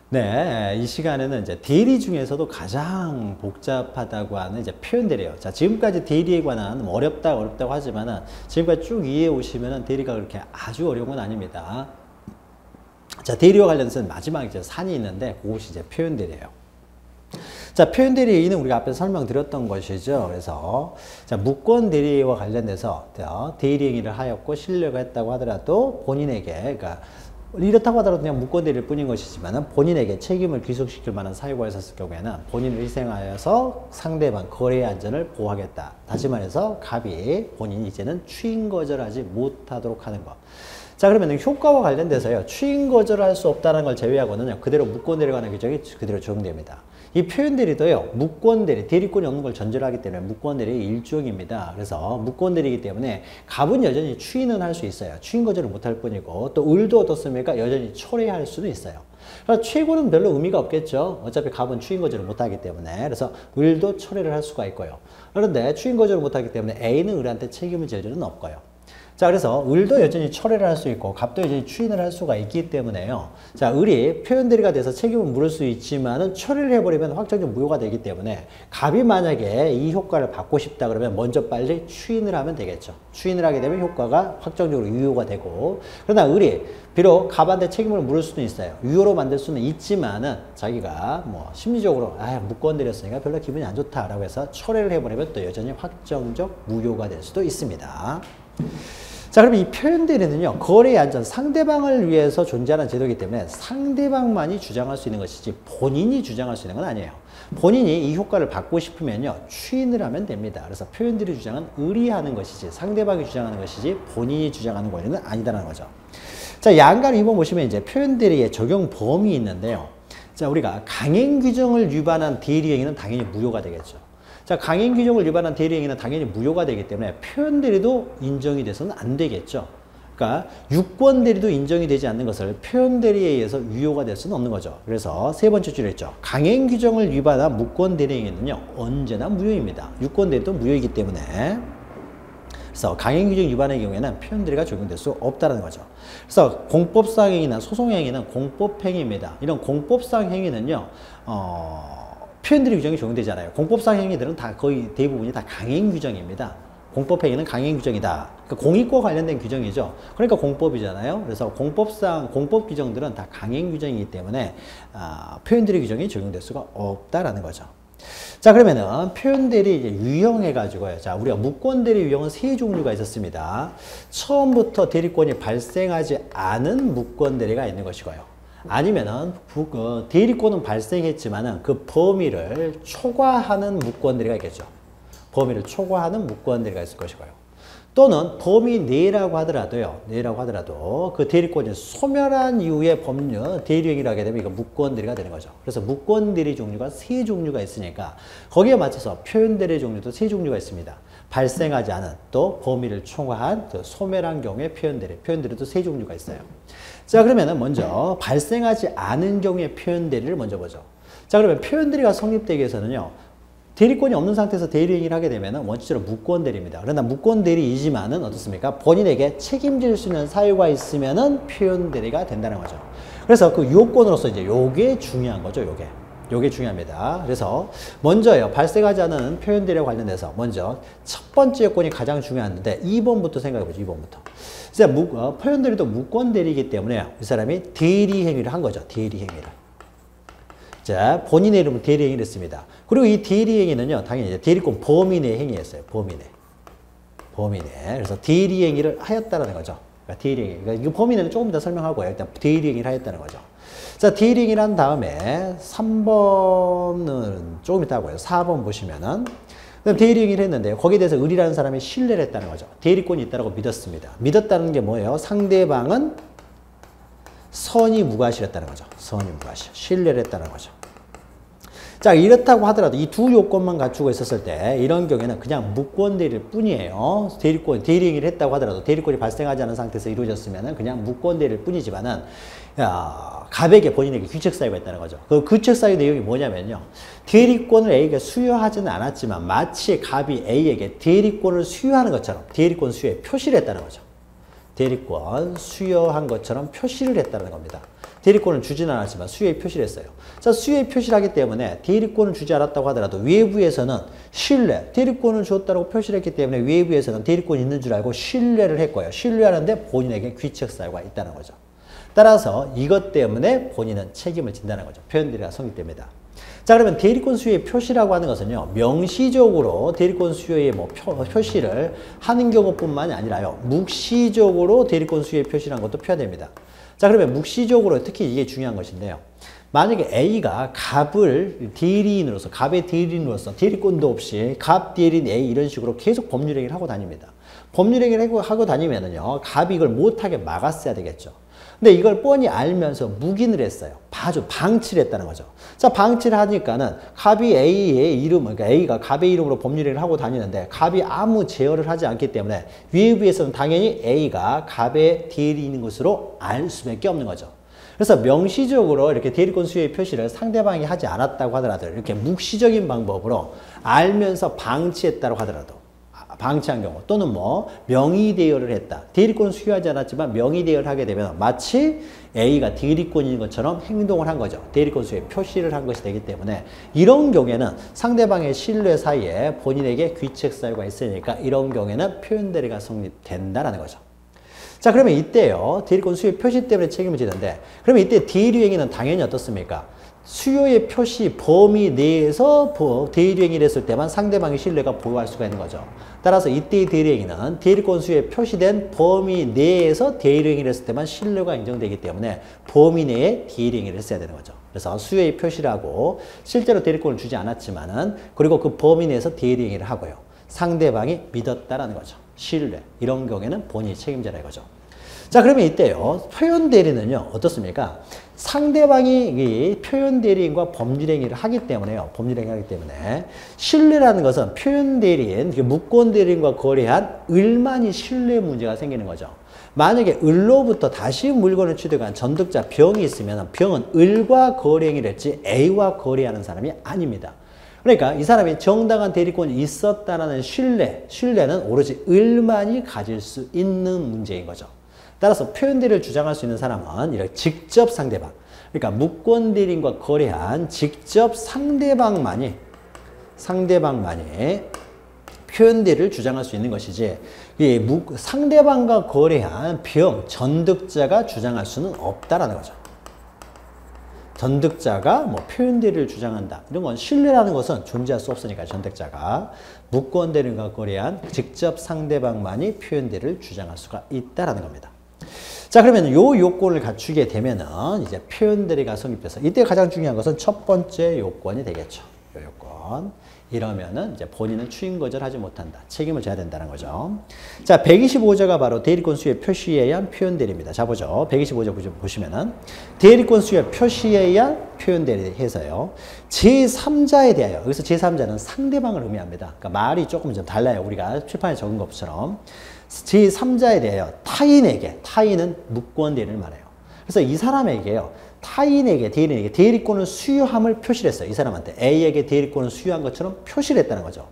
네, 이 시간에는 이제 대리 중에서도 가장 복잡하다고 하는 이제 표현들이에요. 자, 지금까지 대리에 관한 뭐 어렵다고 하지만은 지금까지 쭉 이해해 오시면은 대리가 그렇게 아주 어려운 건 아닙니다. 자, 대리와 관련해서 마지막 이제 산이 있는데 그것이 이제 표현들이에요. 자, 표현 대리는 우리가 앞에서 설명드렸던 것이죠. 그래서 자, 무권 대리와 관련돼서 대리 행위를 하였고 신뢰가 했다고 하더라도 본인에게 그러니까 이렇다고 하더라도 그냥 무권 대리일 뿐인 것이지만 본인에게 책임을 귀속시킬 만한 사유가 있었을 경우에는 본인을 희생하여서 상대방 거래의 안전을 보호하겠다. 다시 말해서 갑이 본인이 이제는 추인 거절하지 못하도록 하는 것. 자, 그러면 효과와 관련돼서요. 추인 거절할 수 없다는 걸 제외하고는 그대로 무권 대리에 관한 규정이 그대로 적용됩니다. 이 표현 대리도요. 무권 대리, 대리권이 없는 걸 전제로 하기 때문에 무권 대리의 일종입니다. 그래서 무권 대리이기 때문에 갑은 여전히 추인은 할 수 있어요. 추인 거절을 못할 뿐이고 또 을도 어떻습니까? 여전히 철회할 수도 있어요. 그래서 최고는 별로 의미가 없겠죠. 어차피 갑은 추인 거절을 못하기 때문에. 그래서 을도 철회를 할 수가 있고요. 그런데 추인 거절을 못하기 때문에 A는 을한테 책임을 질 일은 없고요. 자, 그래서 을도 여전히 철회를 할 수 있고 갑도 여전히 추인을 할 수가 있기 때문에요. 자, 을이 표현 대리가 돼서 책임을 물을 수 있지만은 철회를 해버리면 확정적 무효가 되기 때문에 갑이 만약에 이 효과를 받고 싶다 그러면 먼저 빨리 추인을 하면 되겠죠. 추인을 하게 되면 효과가 확정적으로 유효가 되고 그러나 을이 비록 갑한테 책임을 물을 수는 있어요. 유효로 만들 수는 있지만은 자기가 뭐 심리적으로 무권 대리였으니까 별로 기분이 안 좋다라고 해서 철회를 해버리면 또 여전히 확정적 무효가 될 수도 있습니다. 자, 그러면 이 표현 대리는요, 거래의 안전, 상대방을 위해서 존재하는 제도이기 때문에 상대방만이 주장할 수 있는 것이지 본인이 주장할 수 있는 건 아니에요. 본인이 이 효과를 받고 싶으면요, 추인을 하면 됩니다. 그래서 표현 대리 주장은 을이 하는 것이지 상대방이 주장하는 것이지 본인이 주장하는 권리는 아니다라는 거죠. 자, 양가를 입어보시면 이제 표현 대리의 적용 범위 있는데요. 자, 우리가 강행 규정을 위반한 대리 행위는 당연히 무효가 되겠죠. 자, 강행 규정을 위반한 대리 행위는 당연히 무효가 되기 때문에 표현 대리도 인정이 돼서는 안 되겠죠. 그러니까 유권 대리도 인정이 되지 않는 것을 표현 대리에 의해서 유효가 될 수는 없는 거죠. 그래서 세 번째 줄에 있죠. 강행 규정을 위반한 무권 대리 행위는요, 언제나 무효입니다. 유권 대리도 무효이기 때문에. 그래서 강행 규정 위반의 경우에는 표현 대리가 적용될 수 없다는 거죠. 그래서 공법상 행위나 소송 행위는 공법 행위입니다. 이런 공법상 행위는요, 표현 대리 규정이 적용되잖아요. 공법상 행위들은 다 거의 대부분이 다 강행 규정입니다. 공법 행위는 강행 규정이다. 그러니까 공익과 관련된 규정이죠. 그러니까 공법이잖아요. 그래서 공법상 공법 규정들은 다 강행 규정이기 때문에 표현 대리 규정이 적용될 수가 없다라는 거죠. 자, 그러면은 표현 대리 유형해 가지고요. 자, 우리가 무권 대리 유형은 세 종류가 있었습니다. 처음부터 대리권이 발생하지 않은 무권 대리가 있는 것이고요. 아니면은 대리권은 발생했지만은 그 범위를 초과하는 무권 대리가 있겠죠. 범위를 초과하는 무권 대리가 있을 것이고요. 또는 범위 내라고 하더라도 그 대리권이 소멸한 이후에 법률 대리행위를 하게 되면 이거 무권 대리가 되는 거죠. 그래서 무권 대리 종류가 세 종류가 있으니까 거기에 맞춰서 표현 대리 종류도 세 종류가 있습니다. 발생하지 않은 또 범위를 초과한 또 소멸한 경우에 표현 대리도 세 종류가 있어요. 자, 그러면은 먼저 발생하지 않은 경우의 표현 대리를 먼저 보죠. 자, 그러면 표현 대리가 성립되기 위해서는요, 대리권이 없는 상태에서 대리 행위를 하게 되면은 원칙적으로 무권 대리입니다. 그러나 무권 대리이지만은 어떻습니까? 본인에게 책임질 수 있는 사유가 있으면은 표현 대리가 된다는 거죠. 그래서 그 요건으로서 이제 요게 중요한 거죠, 요게 중요합니다. 그래서 먼저요, 발생하지 않은 표현 대리와 관련돼서 먼저 첫 번째 요건이 가장 중요한데 2번부터 생각해보죠, 2번부터. 이제 표현 대리도 무권 대리이기 때문에 이 사람이 대리 행위를 한 거죠, 대리 행위를. 자, 본인의 이름은 대리 행위를 했습니다. 그리고 이 대리 행위는요, 당연히 이제 대리권 범위 내 행위였어요, 범위 내. 그래서 대리 행위를 하였다는 거죠. 그러니까 대리 행위. 그러니까 이 범위 내는 조금 더 설명하고요. 일단 대리 행위를 하였다는 거죠. 자, 대리 행위를 한 다음에 3번은 조금 이따 하고요. 4번 보시면은 대리 행위를 했는데 거기에 대해서 을이라는 사람이 신뢰를 했다는 거죠. 대리권이 있다고 믿었습니다. 믿었다는 게 뭐예요? 상대방은 선의 무과실했다는 거죠. 선의 무과실. 신뢰를 했다는 거죠. 자, 이렇다고 하더라도 이 두 요건만 갖추고 있었을 때 이런 경우에는 그냥 무권 대리일 뿐이에요. 대리 행위를 했다고 하더라도 대리권이 발생하지 않은 상태에서 이루어졌으면 그냥 무권 대리일 뿐이지만은 갑에게 본인에게 규책 사유가 있다는 거죠. 그 규책 사유 내용이 뭐냐면요. 대리권을 A가 수여하지는 않았지만 마치 갑이 A에게 대리권을 수여하는 것처럼 대리권 수여에 표시를 했다는 거죠. 대리권 수여한 것처럼 표시를 했다는 겁니다. 대리권을 주진 않았지만 수여의 표시를 했어요. 자, 수여의 표시를 하기 때문에 대리권을 주지 않았다고 하더라도 외부에서는 신뢰, 대리권을 줬다고 표시를 했기 때문에 외부에서는 대리권이 있는 줄 알고 신뢰를 했고요. 신뢰하는데 본인에게 귀책사유가 있다는 거죠. 따라서 이것 때문에 본인은 책임을 진다는 거죠. 표현대리가 성립됩니다. 자, 그러면 대리권 수요의 표시라고 하는 것은요, 명시적으로 대리권 수요의 뭐 표시를 하는 경우뿐만이 아니라요, 묵시적으로 대리권 수요의 표시라는 것도 표현됩니다. 자, 그러면 묵시적으로 특히 이게 중요한 것인데요. 만약에 A가 갑을 대리인으로서, 갑의 대리인으로서 대리권도 없이 갑 대리인 A 이런 식으로 계속 법률행위를 하고 다닙니다. 법률행위를 하고 다니면은요, 갑이 이걸 못하게 막았어야 되겠죠. 근데 이걸 뻔히 알면서 묵인을 했어요. 방치를 했다는 거죠. 자, 방치를 하니까는 갑이 A의 이름, 그러니까 A가 갑의 이름으로 법률행위를 하고 다니는데 갑이 아무 제어를 하지 않기 때문에 외부에서는 당연히 A가 갑의 대리인인 것으로 알 수밖에 없는 거죠. 그래서 명시적으로 이렇게 대리권 수요의 표시를 상대방이 하지 않았다고 하더라도 이렇게 묵시적인 방법으로 알면서 방치했다고 하더라도 방치한 경우 또는 뭐 명의 대여를 했다. 대리권 수여하지 않았지만 명의 대여를 하게 되면 마치 A가 대리권인 것처럼 행동을 한 거죠. 대리권 수요의 표시를 한 것이 되기 때문에 이런 경우에는 상대방의 신뢰 사이에 본인에게 귀책 사유가 있으니까 이런 경우에는 표현대리가 성립된다라는 거죠. 자, 그러면 이때요, 대리권 수요 표시 때문에 책임을 지는데, 그러면 이때 대리행위는 당연히 어떻습니까? 수요의 표시 범위 내에서 대리행위를 했을 때만 상대방의 신뢰가 보호할 수가 있는 거죠. 따라서 이때의 대리행위는 대리권 수요에 표시된 범위 내에서 대리행위를 했을 때만 신뢰가 인정되기 때문에 범위 내에 대리행위를 했어야 되는 거죠. 그래서 수요의 표시라고 실제로 대리권을 주지 않았지만은 그리고 그 범위 내에서 대리행위를 하고요. 상대방이 믿었다라는 거죠. 신뢰. 이런 경우에는 본인이 책임자라 이거죠. 자, 그러면 이때요, 표현 대리는요, 어떻습니까? 상대방이 이 표현 대리인과 법률 행위를 하기 때문에요. 법률 행위를 하기 때문에 신뢰라는 것은 표현 대리인, 무권 대리인과 거래한 을만이 신뢰 문제가 생기는 거죠. 만약에 을로부터 다시 물건을 취득한 전득자 병이 있으면 병은 을과 거래 행위를 했지 A와 거래하는 사람이 아닙니다. 그러니까 이 사람이 정당한 대리권이 있었다는 신뢰는 오로지 을만이 가질 수 있는 문제인 거죠. 따라서 표현대리를 주장할 수 있는 사람은 이렇게 직접 상대방, 그러니까 무권 대리인과 거래한 직접 상대방만이 표현대리를 주장할 수 있는 것이지 이 상대방과 거래한 전득자가 주장할 수는 없다라는 거죠. 전득자가 뭐 표현대리를 주장한다. 이런 건 신뢰라는 것은 존재할 수 없으니까 전득자가 무권 대리인과 거래한 직접 상대방만이 표현대리를 주장할 수가 있다라는 겁니다. 자, 그러면 요 요건을 갖추게 되면은 이제 표현대리가 성립돼서 이때 가장 중요한 것은 첫 번째 요건이 되겠죠. 요 요건. 이러면은 이제 본인은 추인 거절하지 못한다. 책임을 져야 된다는 거죠. 자, 125조가 바로 대리권 수요 표시에 의한 표현대리입니다. 자, 보죠. 125조 보시면은 대리권 수요 표시에 의한 표현대리 해서요. 제3자에 대하여, 여기서 제3자는 상대방을 의미합니다. 그러니까 말이 조금 좀 달라요. 우리가 칠판에 적은 것처럼. 제3자에 대하여 타인은 무권 대리를 말해요. 그래서 이 사람에게요, 대리인에게 대리권을 수여함을 표시를 했어요. 이 사람한테 A에게 대리권을 수여한 것처럼 표시를 했다는 거죠.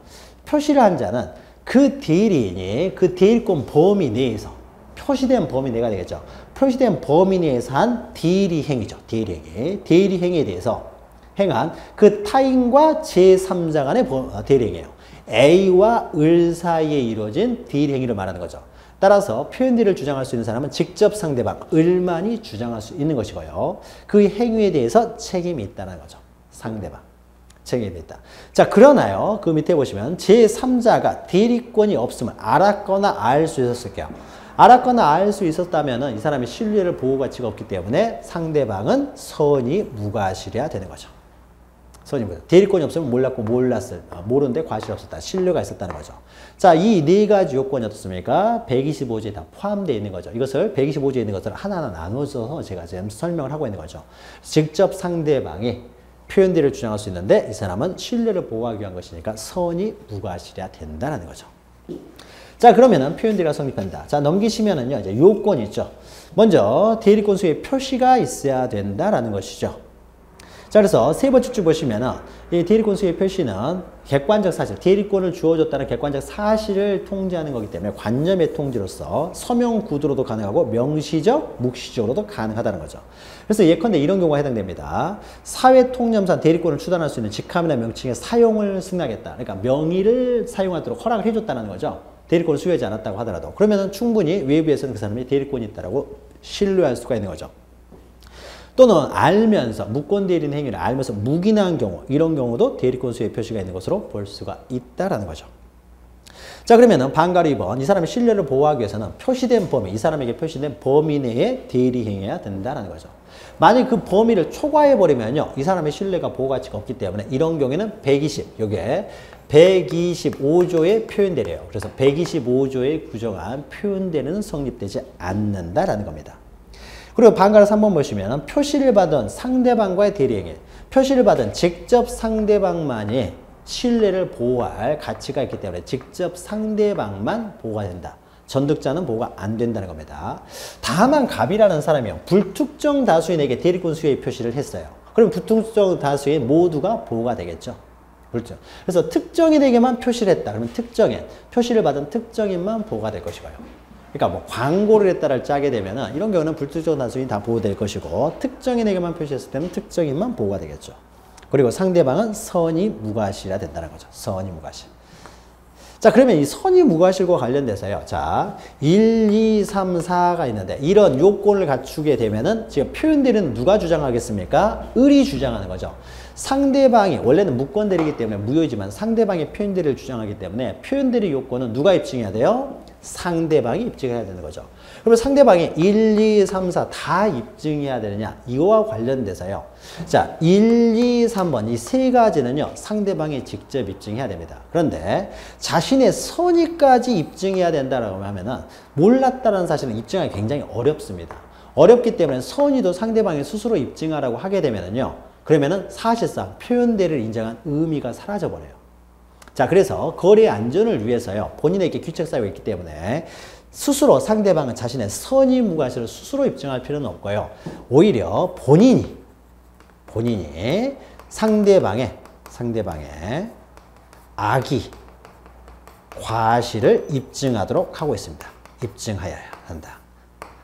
표시를 한 자는 그 대리인이 그 대리권 범위 내에서 표시된 범위 내가 되겠죠. 표시된 범위 내에서 한 대리행위죠. 대리행위에 대해서 행한 그 타인과 제3자 간의 대리행위예요. A와 을 사이에 이루어진 대리행위를 말하는 거죠. 따라서 표현대리를 주장할 수 있는 사람은 직접 상대방, 을만이 주장할 수 있는 것이고요. 그 행위에 대해서 책임이 있다는 거죠. 상대방. 책임이 있다. 자, 그러나요, 그 밑에 보시면 제3자가 대리권이 없음을 알았거나 알 수 있었을게요. 알았거나 알 수 있었다면 이 사람이 신뢰를 보호 가치가 없기 때문에 상대방은 선이 무과실해야 되는 거죠. 대리권이 없으면 모르는데 과실이 없었다. 신뢰가 있었다는 거죠. 자, 이 네 가지 요건이 어떻습니까? 125조에 다 포함되어 있는 거죠. 이것을 125조에 있는 것을 하나하나 나눠서 제가 지금 설명을 하고 있는 거죠. 직접 상대방이 표현대리를 주장할 수 있는데 이 사람은 신뢰를 보호하기 위한 것이니까 선이 무과실해야 된다는 거죠. 자, 그러면은 표현대리가 성립한다. 자, 넘기시면은요, 이제 요건이 있죠. 먼저 대리권 수의 표시가 있어야 된다라는 것이죠. 자, 그래서 세 번째 줄 보시면은 이 대리권 수의 표시는 객관적 사실, 대리권을 주어줬다는 객관적 사실을 통지하는 거기 때문에 관념의 통지로서 서명 구두로도 가능하고 명시적, 묵시적으로도 가능하다는 거죠. 그래서 예컨대 이런 경우가 해당됩니다. 사회통념상 대리권을 추단할 수 있는 직함이나 명칭의 사용을 승낙했다. 그러니까 명의를 사용하도록 허락을 해줬다는 거죠. 대리권을 수여하지 않았다고 하더라도. 그러면은 충분히 외부에서는 그 사람이 대리권이 있다라고 신뢰할 수가 있는 거죠. 또는 알면서 무권 대리인 행위를 알면서 묵인한 경우, 이런 경우도 대리권 수의 표시가 있는 것으로 볼 수가 있다라는 거죠. 자, 그러면은 반가로 2번, 이 사람의 신뢰를 보호하기 위해서는 표시된 범위, 이 사람에게 표시된 범위 내에 대리행해야 된다는 거죠. 만약 그 범위를 초과해버리면요, 이 사람의 신뢰가 보호 가치가 없기 때문에 이런 경우에는 120, 요게 125조의 표현대리예요. 그래서 125조에 규정한 표현대리는 성립되지 않는다라는 겁니다. 그리고 반가로 3번 보시면 표시를 받은 상대방과의 대리행위, 표시를 받은 직접 상대방만이 신뢰를 보호할 가치가 있기 때문에 직접 상대방만 보호가 된다. 전득자는 보호가 안 된다는 겁니다. 다만 갑이라는 사람이요, 불특정 다수인에게 대리권 수의 표시를 했어요. 그럼 불특정 다수인 모두가 보호가 되겠죠. 그렇죠. 그래서 특정인에게만 표시를 했다. 그러면 특정인, 표시를 받은 특정인만 보호가 될 것이고요. 그러니까 뭐 광고를 했다를 짜게 되면은 이런 경우는 불특정 다수인 다 보호될 것이고 특정인에게만 표시했을 때는 특정인만 보호가 되겠죠. 그리고 상대방은 선의 무과실이라 된다는 거죠. 선의 무과실. 자, 그러면 이 선의 무과실과 관련돼서요. 자, 1, 2, 3, 4가 있는데 이런 요건을 갖추게 되면은 지금 표현대리는 누가 주장하겠습니까? 을이 주장하는 거죠. 상대방이 원래는 무권대리이기 때문에 무효이지만 상대방이 표현대리를 주장하기 때문에 표현대리 요건은 누가 입증해야 돼요? 상대방이 입증해야 되는 거죠. 그러면 상대방이 1, 2, 3, 4 다 입증해야 되느냐? 이거와 관련돼서요. 자, 1, 2, 3번 이 세 가지는요. 상대방이 직접 입증해야 됩니다. 그런데 자신의 선의까지 입증해야 된다라고 하면은 몰랐다는 사실은 입증하기 굉장히 어렵습니다. 어렵기 때문에 선의도 상대방이 스스로 입증하라고 하게 되면은요. 그러면은 사실상 표현대리를 인정한 의미가 사라져버려요. 자, 그래서 거래 안전을 위해서요. 본인에게 규칙 사유가 있기 때문에 스스로 상대방은 자신의 선의 무과실을 스스로 입증할 필요는 없고요. 오히려 본인이 상대방의 악의, 과실을 입증하도록 하고 있습니다. 입증하여야 한다.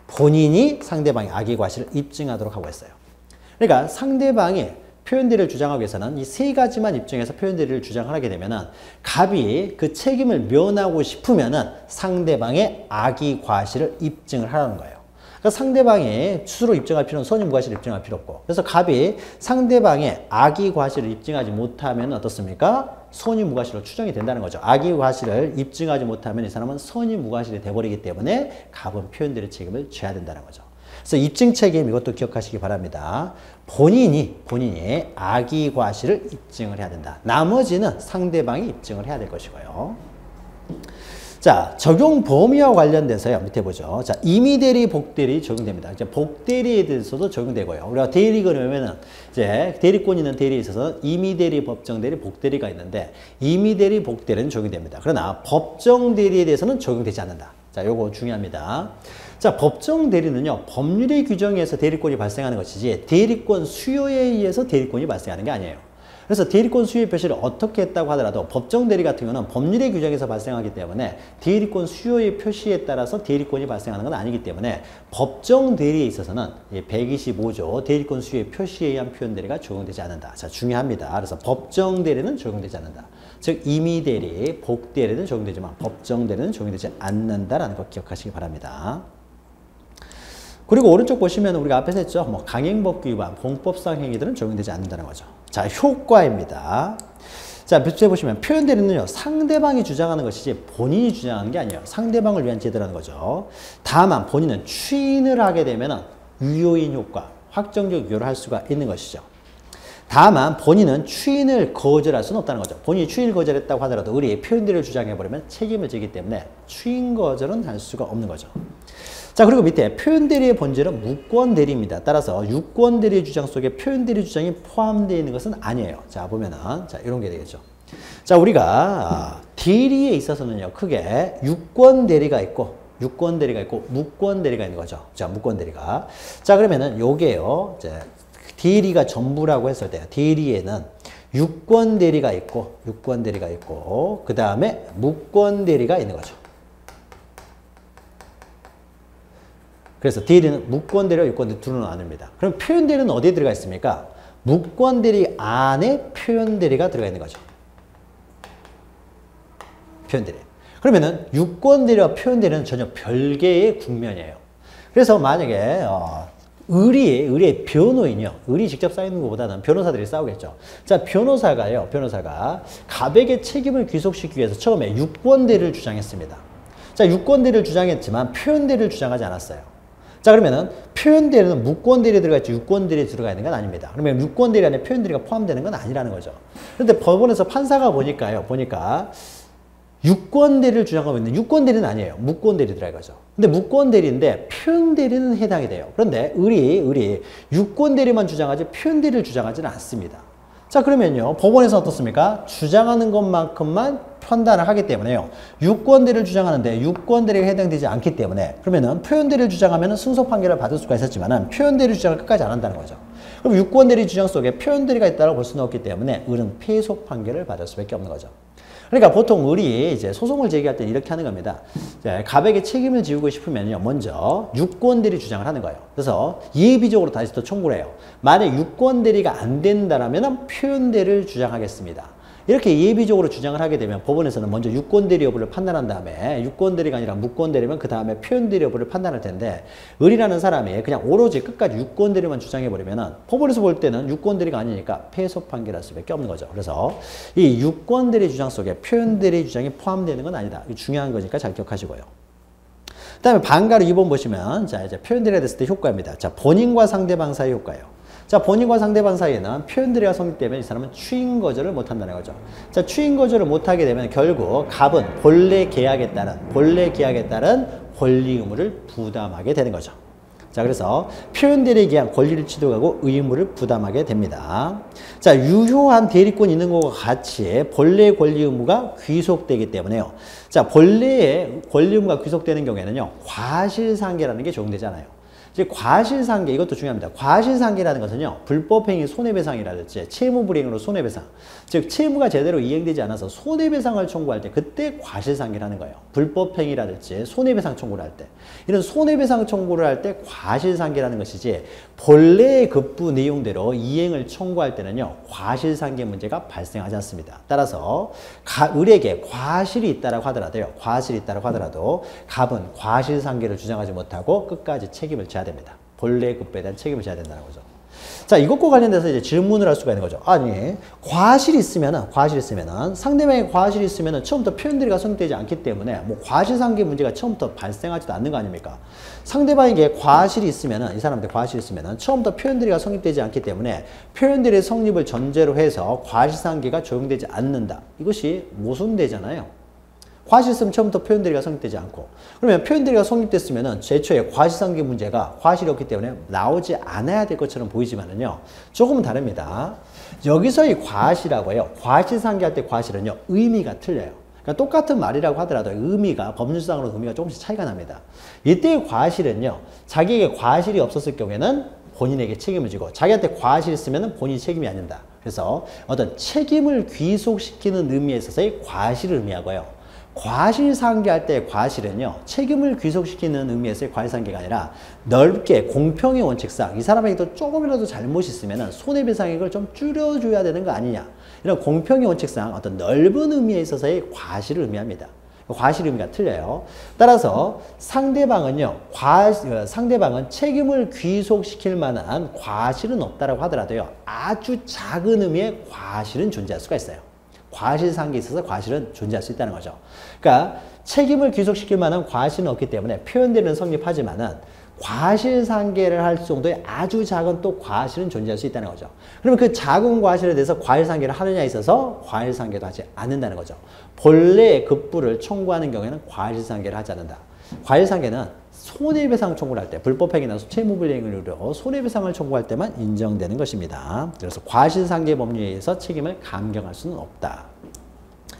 본인이 상대방의 악의, 과실을 입증하도록 하고 있어요. 그러니까 상대방이 표현대리를 주장하기 위해서는 이 세 가지만 입증해서 표현대리를 주장하게 되면은 갑이 그 책임을 면하고 싶으면은 상대방의 악의 과실을 입증을 하라는 거예요. 그러니까 상대방이 스스로 입증할 필요는 선의 무과실을 입증할 필요 없고, 그래서 갑이 상대방의 악의 과실을 입증하지 못하면 어떻습니까? 선의 무과실로 추정이 된다는 거죠. 악의 과실을 입증하지 못하면 이 사람은 선의 무과실이 돼버리기 때문에 갑은 표현대리 책임을 져야 된다는 거죠. 그래서 입증 책임 이것도 기억하시기 바랍니다. 본인이 악의 과실을 입증을 해야 된다. 나머지는 상대방이 입증을 해야 될 것이고요. 자, 적용 범위와 관련돼서요. 밑에 보죠. 자, 임의대리, 복대리 적용됩니다. 이제 복대리에 대해서도 적용되고요. 우리가 대리가 그러면은 이제 대리권 있는 대리에 있어서 임의대리, 법정대리, 복대리가 있는데 임의대리, 복대리는 적용됩니다. 그러나 법정대리에 대해서는 적용되지 않는다. 자, 요거 중요합니다. 자, 법정 대리는요, 법률의 규정에 의해서 대리권이 발생하는 것이지 대리권 수요에 의해서 대리권이 발생하는 게 아니에요. 그래서 대리권 수요 표시를 어떻게 했다고 하더라도 법정 대리 같은 경우는 법률의 규정에서 발생하기 때문에 대리권 수요의 표시에 따라서 대리권이 발생하는 건 아니기 때문에 법정 대리에 있어서는 125조 대리권 수요의 표시에 의한 표현 대리가 적용되지 않는다. 자, 중요합니다. 그래서 법정 대리는 적용되지 않는다. 즉 임의 대리, 복 대리는 적용되지만 법정 대리는 적용되지 않는다라는 거 기억하시기 바랍니다. 그리고 오른쪽 보시면 우리가 앞에서 했죠. 뭐 강행법규 위반, 공법상 행위들은 적용되지 않는다는 거죠. 자, 효과입니다. 자, 밑에 보시면 표현 대리는요, 상대방이 주장하는 것이지 본인이 주장하는 게 아니에요. 상대방을 위한 제도라는 거죠. 다만 본인은 추인을 하게 되면 유효인 효과, 확정적 유효를 할 수가 있는 것이죠. 다만 본인은 추인을 거절할 수는 없다는 거죠. 본인이 추인을 거절했다고 하더라도 의리의 표현 대리를 주장해버리면 책임을 지기 때문에 추인 거절은 할 수가 없는 거죠. 자, 그리고 밑에 표현 대리의 본질은 무권 대리입니다. 따라서 유권 대리의 주장 속에 표현 대리 주장이 포함되어 있는 것은 아니에요. 자, 보면은 자, 이런 게 되겠죠. 자, 우리가 대리에 있어서는요, 크게 유권 대리가 있고 무권 대리가 있는 거죠. 자, 무권 대리가. 자, 그러면은 요게요. 이제 대리가 전부라고 했을 때 대리에는 유권 대리가 있고 그 다음에 무권 대리가 있는 거죠. 그래서 대리는 무권 대리와 유권 대리 둘로 나눕니다. 그럼 표현 대리는 어디에 들어가 있습니까? 무권 대리 안에 표현 대리가 들어가 있는 거죠. 표현 대리. 그러면은 유권 대리와 표현 대리는 전혀 별개의 국면이에요. 그래서 만약에 의리의 변호인이요. 의리 직접 쌓이는 것보다는 변호사들이 싸우겠죠. 자, 변호사가 갑에게 책임을 귀속시키기 위해서 처음에 유권 대리를 주장했습니다. 자, 유권 대리를 주장했지만 표현 대리를 주장하지 않았어요. 자, 그러면은 표현 대리는 무권 대리에 들어가 있지 유권 대리에 들어가 있는 건 아닙니다. 그러면 유권 대리 안에 표현 대리가 포함되는 건 아니라는 거죠. 그런데 법원에서 판사가 보니까 유권 대리를 주장하고 있는 유권 대리는 아니에요. 무권 대리 들어가죠. 근데 무권 대리인데 표현 대리는 해당이 돼요. 그런데 유권 대리만 주장하지 표현 대리를 주장하지는 않습니다. 자, 그러면요. 법원에서 어떻습니까? 주장하는 것만큼만 판단을 하기 때문에요. 유권 대리를 주장하는데 유권 대리가 해당되지 않기 때문에 그러면은 표현 대리를 주장하면 승소 판결을 받을 수가 있었지만은 표현 대리 주장을 끝까지 안 한다는 거죠. 그럼 유권 대리 주장 속에 표현 대리가 있다고 볼 수는 없기 때문에 을은 패소 판결을 받을 수밖에 없는 거죠. 그러니까 보통 을이 이제 소송을 제기할 때 이렇게 하는 겁니다. 갑에게 책임을 지우고 싶으면요. 먼저 유권 대리 주장을 하는 거예요. 그래서 예비적으로 다시 또 청구를 해요. 만약 유권 대리가 안 된다라면 표현 대리를 주장하겠습니다. 이렇게 예비적으로 주장을 하게 되면 법원에서는 먼저 유권 대리 여부를 판단한 다음에 유권 대리가 아니라 무권 대리면 그 다음에 표현 대리 여부를 판단할 텐데 을이라는 사람이 그냥 오로지 끝까지 유권 대리만 주장해버리면은 법원에서 볼 때는 유권 대리가 아니니까 패소 판결할 수밖에 없는 거죠. 그래서 이 유권 대리 주장 속에 표현 대리 주장이 포함되는 건 아니다. 이거 중요한 거니까 잘 기억하시고요. 그 다음에 반가로 2번 보시면 자 이제 표현 대리가 됐을 때 효과입니다. 자, 본인과 상대방 사이 효과예요. 자, 본인과 상대방 사이에는 표현 대리가 성립되면 이 사람은 추인 거절을 못한다는 거죠. 자, 추인 거절을 못하게 되면 결국 갑은 본래 계약에 따른 권리 의무를 부담하게 되는 거죠. 자, 그래서 표현 대리에 의한 권리를 취득하고 의무를 부담하게 됩니다. 자, 유효한 대리권이 있는 것과 같이 본래의 권리 의무가 귀속되기 때문에요. 자, 본래의 권리 의무가 귀속되는 경우에는요, 과실상계라는 게 적용되잖아요. 이제 과실상계, 이것도 중요합니다. 과실상계라는 것은요, 불법행위 손해배상이라든지 채무불이행으로 손해배상, 즉 채무가 제대로 이행되지 않아서 손해배상을 청구할 때 그때 과실상계를 하는 거예요. 불법행위라든지 손해배상 청구를 할 때, 이런 손해배상 청구를 할 때 과실상계라는 것이지 본래의 급부 내용대로 이행을 청구할 때는요, 과실상계 문제가 발생하지 않습니다. 따라서 을에게 과실이 있다라고 하더라도 갑은 과실상계를 주장하지 못하고 끝까지 책임을 져야 됩니다. 본래 급부에 대한 책임을 져야 된다는 거죠. 자, 이것과 관련돼서 이제 질문을 할 수가 있는 거죠. 아니, 과실이 있으면은 상대방의 과실이 있으면은 처음부터 표현 대리가 성립되지 않기 때문에 뭐 과실상계 문제가 처음부터 발생하지도 않는 거 아닙니까? 상대방에게 과실이 있으면은 이 사람한테 과실이 있으면은 처음부터 표현 대리가 성립되지 않기 때문에 표현 대리의 성립을 전제로 해서 과실상계가 적용되지 않는다. 이것이 모순되잖아요. 과실 있으면 처음부터 표현 대리가 성립되지 않고, 그러면 표현 대리가 성립됐으면은 제초에 과실상계 문제가 과실이 없기 때문에 나오지 않아야 될 것처럼 보이지만은요, 조금은 다릅니다. 여기서 이 과실이라고 해요. 과실상계 할 때 과실은요, 의미가 틀려요. 그러니까 똑같은 말이라고 하더라도 의미가, 법률상으로 의미가 조금씩 차이가 납니다. 이때의 과실은요, 자기에게 과실이 없었을 경우에는 본인에게 책임을 지고, 자기한테 과실이 있으면 본인이 책임이 안 진다. 그래서 어떤 책임을 귀속시키는 의미에 있어서의 과실을 의미하고요. 과실상계할 때 과실은요, 책임을 귀속시키는 의미에서의 과실상계가 아니라 넓게 공평의 원칙상 이 사람에게도 조금이라도 잘못이 있으면 손해배상액을 좀 줄여줘야 되는 거 아니냐, 이런 공평의 원칙상 어떤 넓은 의미에 있어서의 과실을 의미합니다. 과실 의미가 틀려요. 따라서 상대방은 책임을 귀속시킬 만한 과실은 없다라고 하더라도요, 아주 작은 의미의 과실은 존재할 수가 있어요. 과실상계에 있어서 과실은 존재할 수 있다는 거죠. 그러니까 책임을 귀속시킬 만한 과실은 없기 때문에 표현 대리는 성립하지만은 과실상계를 할 정도의 아주 작은 또 과실은 존재할 수 있다는 거죠. 그러면 그 작은 과실에 대해서 과실상계를 하느냐에 있어서 과실상계도 하지 않는다는 거죠. 본래 급부를 청구하는 경우에는 과실상계를 하지 않는다. 과실상계는 손해배상 청구를 할 때, 불법행위나 채무불이행을 이유로 손해배상을 청구할 때만 인정되는 것입니다. 그래서 과실상계 법률에 의해서 책임을 감경할 수는 없다.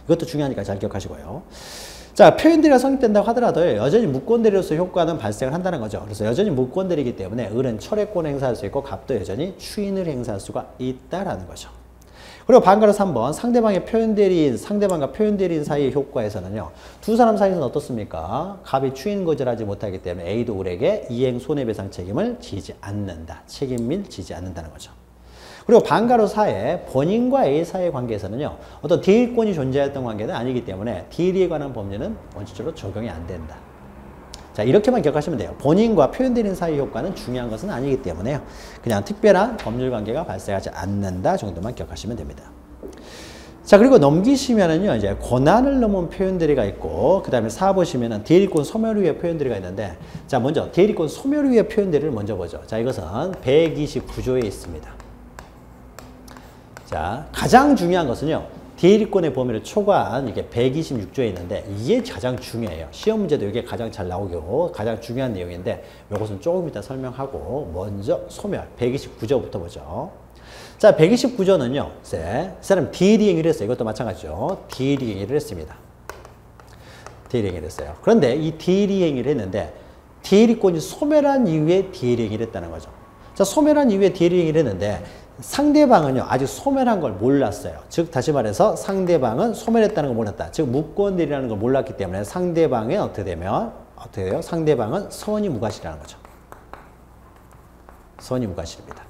이것도 중요하니까 잘 기억하시고요. 자, 표현대리가 성립된다고 하더라도 여전히 무권대리로서 효과는 발생을 한다는 거죠. 그래서 여전히 무권대리이기 때문에 을은 철회권을 행사할 수 있고 갑도 여전히 추인을 행사할 수가 있다라는 거죠. 그리고 반가로 3번 상대방의 표현대리인, 상대방과 표현대리인 사이의 효과에서는요. 두 사람 사이에서는 어떻습니까? 갑이 추인 거절하지 못하기 때문에 A도 을에게 이행 손해배상 책임을 지지 않는다. 책임을 지지 않는다는 거죠. 그리고 반가로 4의 본인과 A 사이의 관계에서는요. 어떤 대리권이 존재했던 관계는 아니기 때문에 대리에 관한 법률은 원칙적으로 적용이 안 된다. 자, 이렇게만 기억하시면 돼요. 본인과 표현대리인 사이의 효과는 중요한 것은 아니기 때문에요. 그냥 특별한 법률 관계가 발생하지 않는다 정도만 기억하시면 됩니다. 자, 그리고 넘기시면은요, 이제 권한을 넘은 표현대리가 있고, 그 다음에 4 보시면은 대리권 소멸 후의 표현대리가 있는데, 자, 먼저 대리권 소멸 후의 표현대리를 먼저 보죠. 자, 이것은 129조에 있습니다. 자, 가장 중요한 것은요. 대리권의 범위를 초과한 이게 126조에 있는데 이게 가장 중요해요. 시험 문제도 이게 가장 잘 나오고 가장 중요한 내용인데 이것은 조금 이따 설명하고 먼저 소멸 129조부터 보죠. 자, 129조는요. 사람 대리행위를 했어요. 이것도 마찬가지죠. 대리행위를 했습니다. 대리행위를 했어요. 그런데 이 대리행위를 했는데 대리권이 소멸한 이후에 대리행위를 했다는 거죠. 자, 소멸한 이후에 대리행위를 했는데 상대방은요, 아직 소멸한 걸 몰랐어요. 즉, 다시 말해서 상대방은 소멸했다는 걸 몰랐다. 즉, 무권대리라는 걸 몰랐기 때문에 상대방은 어떻게 되면, 어떻게 돼요? 상대방은 선의 무과실이라는 거죠. 선의 무과실입니다.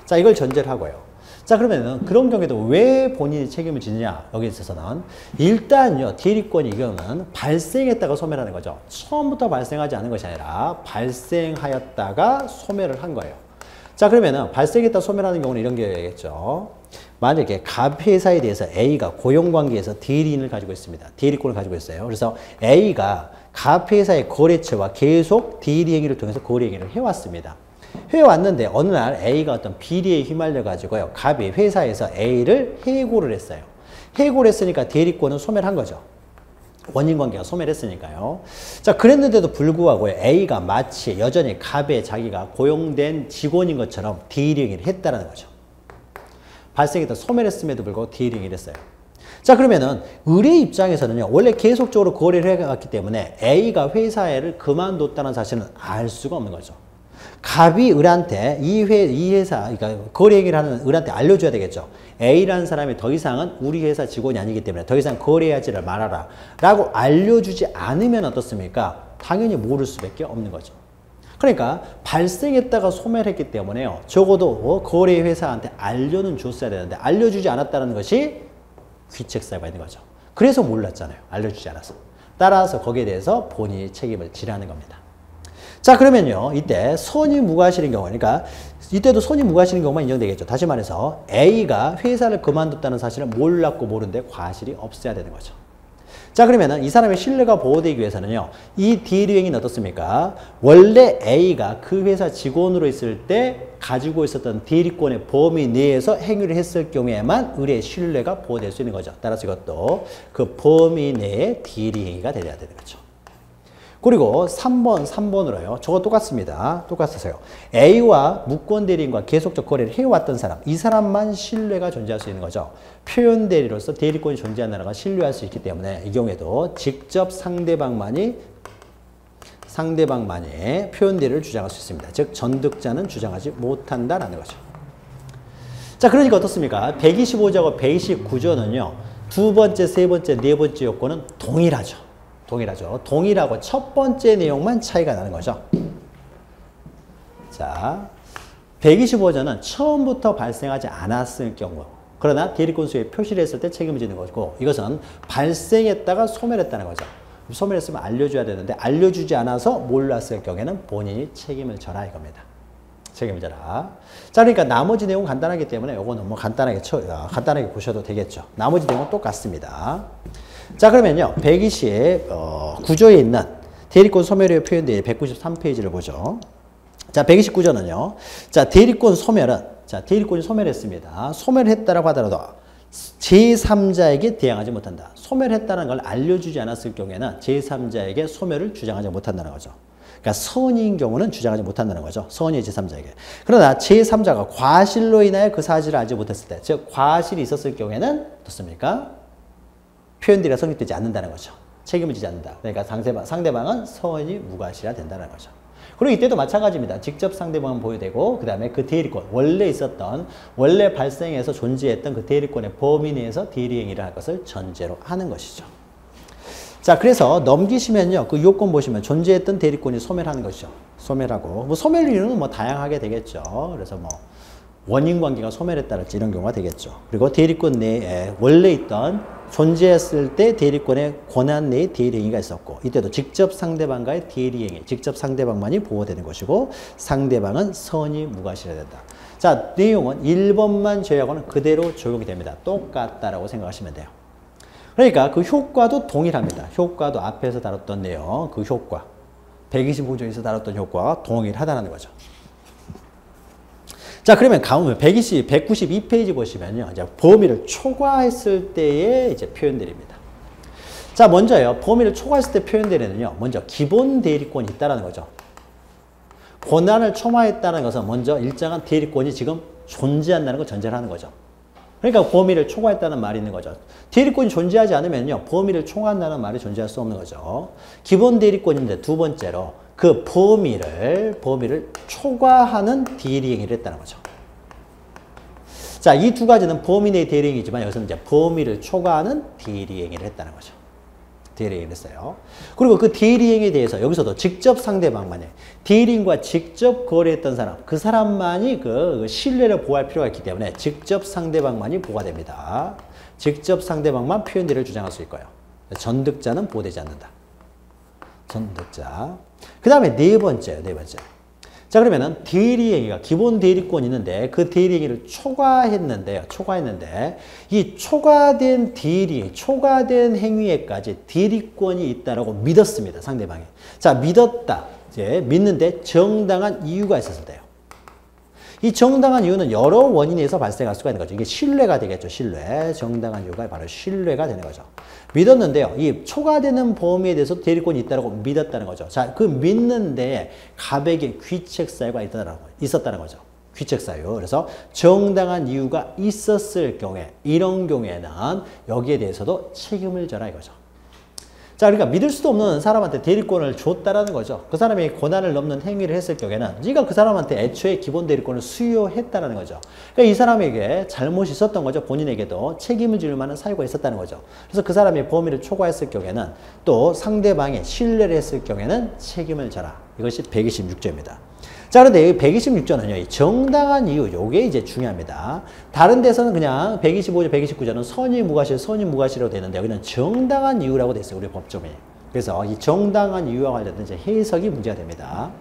자, 이걸 전제를 하고요. 자, 그러면은 그런 경우에도 왜 본인이 책임을 지느냐? 여기 있어서는 일단요, 대리권이 이거는 발생했다가 소멸하는 거죠. 처음부터 발생하지 않은 것이 아니라 발생하였다가 소멸을 한 거예요. 자, 그러면은 발생했다 소멸하는 경우는 이런 경우겠죠. 만약에 갑 회사에 대해서 A가 고용관계에서 대리인을 가지고 있습니다. 대리권을 가지고 있어요. 그래서 A가 갑 회사의 거래처와 계속 대리 행위를 통해서 거래 행위를 해왔습니다. 해왔는데 어느 날 A가 어떤 비리에 휘말려 가지고요. 갑이 회사에서 A를 해고를 했어요. 해고를 했으니까 대리권은 소멸한 거죠. 원인관계가 소멸했으니까요. 자, 그랬는데도 불구하고 A가 마치 여전히 갑에 자기가 고용된 직원인 것처럼 대리행위를 했다는 거죠. 발생했던 소멸했음에도 불구하고 대리행위를 했어요. 자, 그러면은 을의 입장에서는요. 원래 계속적으로 거래를 해왔기 때문에 A가 회사를 그만뒀다는 사실은 알 수가 없는 거죠. 갑이 을한테 이 회사, 그러니까 거래 행위를 하는 을한테 알려줘야 되겠죠. A라는 사람이 더 이상은 우리 회사 직원이 아니기 때문에 더 이상 거래하지를 말아라 라고 알려주지 않으면 어떻습니까? 당연히 모를 수밖에 없는 거죠. 그러니까 발생했다가 소멸했기 때문에요. 적어도 거래 회사한테 알려는 줬어야 되는데 알려주지 않았다는 것이 귀책사유가 있는 거죠. 그래서 몰랐잖아요. 알려주지 않아서. 따라서 거기에 대해서 본인이 책임을 지라는 겁니다. 자, 그러면요. 이때 선의 무과실인 경우, 그러니까 이때도 선의 무과실인 경우만 인정되겠죠. 다시 말해서 A가 회사를 그만뒀다는 사실을 몰랐고 모르는데 과실이 없어야 되는 거죠. 자, 그러면은 이 사람의 신뢰가 보호되기 위해서는요. 이 대리행위는 어떻습니까? 원래 A가 그 회사 직원으로 있을 때 가지고 있었던 대리권의 범위 내에서 행위를 했을 경우에만 을의 신뢰가 보호될 수 있는 거죠. 따라서 이것도 그 범위 내의 대리행위가 되어야 되는 거죠. 그리고 3번으로요. 저거 똑같습니다. 똑같으세요. A와 무권대리인과 계속적 거래를 해왔던 사람, 이 사람만 신뢰가 존재할 수 있는 거죠. 표현대리로서 대리권이 존재한다는 걸 신뢰할 수 있기 때문에 이 경우에도 직접 상대방만이 표현대리를 주장할 수 있습니다. 즉 전득자는 주장하지 못한다라는 거죠. 자, 그러니까 어떻습니까? 125조하고 129조는요. 두 번째, 세 번째, 네 번째 요건은 동일하죠. 동일하고 첫 번째 내용만 차이가 나는 거죠. 자, 125조는 처음부터 발생하지 않았을 경우, 그러나 대리권 수에 표시를 했을 때 책임을 지는 거고, 이것은 발생했다가 소멸했다는 거죠. 소멸했으면 알려줘야 되는데 알려주지 않아서 몰랐을 경우에는 본인이 책임을 져라 이겁니다. 책임을 져라. 자, 그러니까 나머지 내용은 간단하기 때문에 이거는 뭐 간단하게 보셔도 되겠죠. 나머지 내용은 똑같습니다. 자, 그러면요. 129조에 있는 대리권 소멸의 표현대리 193페이지를 보죠. 자, 129조는요. 자, 대리권 소멸은, 자, 대리권이 소멸했습니다. 소멸했다라고 하더라도 제3자에게 대항하지 못한다. 소멸했다는 걸 알려주지 않았을 경우에는 제3자에게 소멸을 주장하지 못한다는 거죠. 그러니까 선의인 경우는 주장하지 못한다는 거죠. 선의 제3자에게. 그러나 제3자가 과실로 인하여 그 사실을 알지 못했을 때, 즉 과실이 있었을 경우에는 어떻습니까? 표현대리가 성립되지 않는다는 거죠. 책임을 지지 않는다. 그러니까 상대방은 선의 무과실화 된다는 거죠. 그리고 이때도 마찬가지입니다. 직접 상대방은 보유되고 그 다음에 그 대리권, 원래 발생해서 존재했던 그 대리권의 범위 내에서 대리행위를 할 것을 전제로 하는 것이죠. 자, 그래서 넘기시면요. 그 요건 보시면 존재했던 대리권이 소멸하는 것이죠. 소멸하고. 뭐 소멸 이유는 뭐 다양하게 되겠죠. 그래서 뭐 원인 관계가 소멸했다랄지 이런 경우가 되겠죠. 그리고 대리권 내에 원래 있던 존재했을 때 대리권의 권한 내에 대리행위가 있었고 이때도 직접 상대방과의 대리행위, 직접 상대방만이 보호되는 것이고 상대방은 선의 무과실화된다. 자, 내용은 1번만 제외하고는 그대로 적용이 됩니다. 똑같다라고 생각하시면 돼요. 그러니까 그 효과도 동일합니다. 효과도 앞에서 다뤘던 내용, 그 효과, 125조에서 다뤘던 효과와 동일하다는 거죠. 자, 그러면 가운데 192페이지 보시면요. 이제 범위를 초과했을 때의 이제 표현들입니다. 자, 먼저요. 범위를 초과했을 때 표현들에는요. 먼저 기본 대리권이 있다는 거죠. 권한을 초과했다는 것은 먼저 일정한 대리권이 지금 존재한다는 걸 전제를 하는 거죠. 그러니까 범위를 초과했다는 말이 있는 거죠. 대리권이 존재하지 않으면요. 범위를 초과한다는 말이 존재할 수 없는 거죠. 기본 대리권인데 두 번째로 그 범위를 초과하는 대리행위를 했다는 거죠. 자, 이 두 가지는 범위 내의 대리행위지만 여기서는 이제 범위를 초과하는 대리행위를 했다는 거죠. 대리행위를 했어요. 그리고 그 대리행위에 대해서 여기서도 직접 상대방만이 대리인과 직접 거래했던 사람, 그 사람만이 그 신뢰를 보호할 필요가 있기 때문에 직접 상대방만이 보호가 됩니다. 직접 상대방만 표현대리를 주장할 수 있고요. 전득자는 보호되지 않는다. 전득자. 그 다음에 네 번째. 자, 그러면은 대리행위가 기본 대리권이 있는데 그 대리행위를 초과했는데 이 초과된 초과된 행위에까지 대리권이 있다라고 믿었습니다. 상대방이. 자, 믿었다. 이제 믿는데 정당한 이유가 있었을 때요. 이 정당한 이유는 여러 원인에서 발생할 수가 있는 거죠. 이게 신뢰가 되겠죠. 신뢰. 정당한 이유가 바로 신뢰가 되는 거죠. 믿었는데요. 이 초과되는 범위에 대해서 대리권이 있다고 믿었다는 거죠. 자, 그 믿는데 가백의 귀책사유가 있었다는 거죠. 귀책사유. 그래서 정당한 이유가 있었을 경우에 이런 경우에는 여기에 대해서도 책임을 져라 이거죠. 자, 그러니까 믿을 수도 없는 사람한테 대리권을 줬다라는 거죠. 그 사람이 권한을 넘는 행위를 했을 경우에는 네가 그 사람한테 애초에 기본 대리권을 수여했다라는 거죠. 그러니까 이 사람에게 잘못이 있었던 거죠. 본인에게도 책임을 질 만한 사유가 있었다는 거죠. 그래서 그 사람이 범위를 초과했을 경우에는 또 상대방의 신뢰를 했을 경우에는 책임을 져라. 이것이 126조입니다. 자, 그런데 이 126조는요, 정당한 이유, 요게 이제 중요합니다. 다른 데서는 그냥 125조, 129조는 선의 무과실로 되는데 여기는 정당한 이유라고 돼 있어요, 우리 법조문이. 그래서 이 정당한 이유와 관련된 이제 해석이 문제가 됩니다.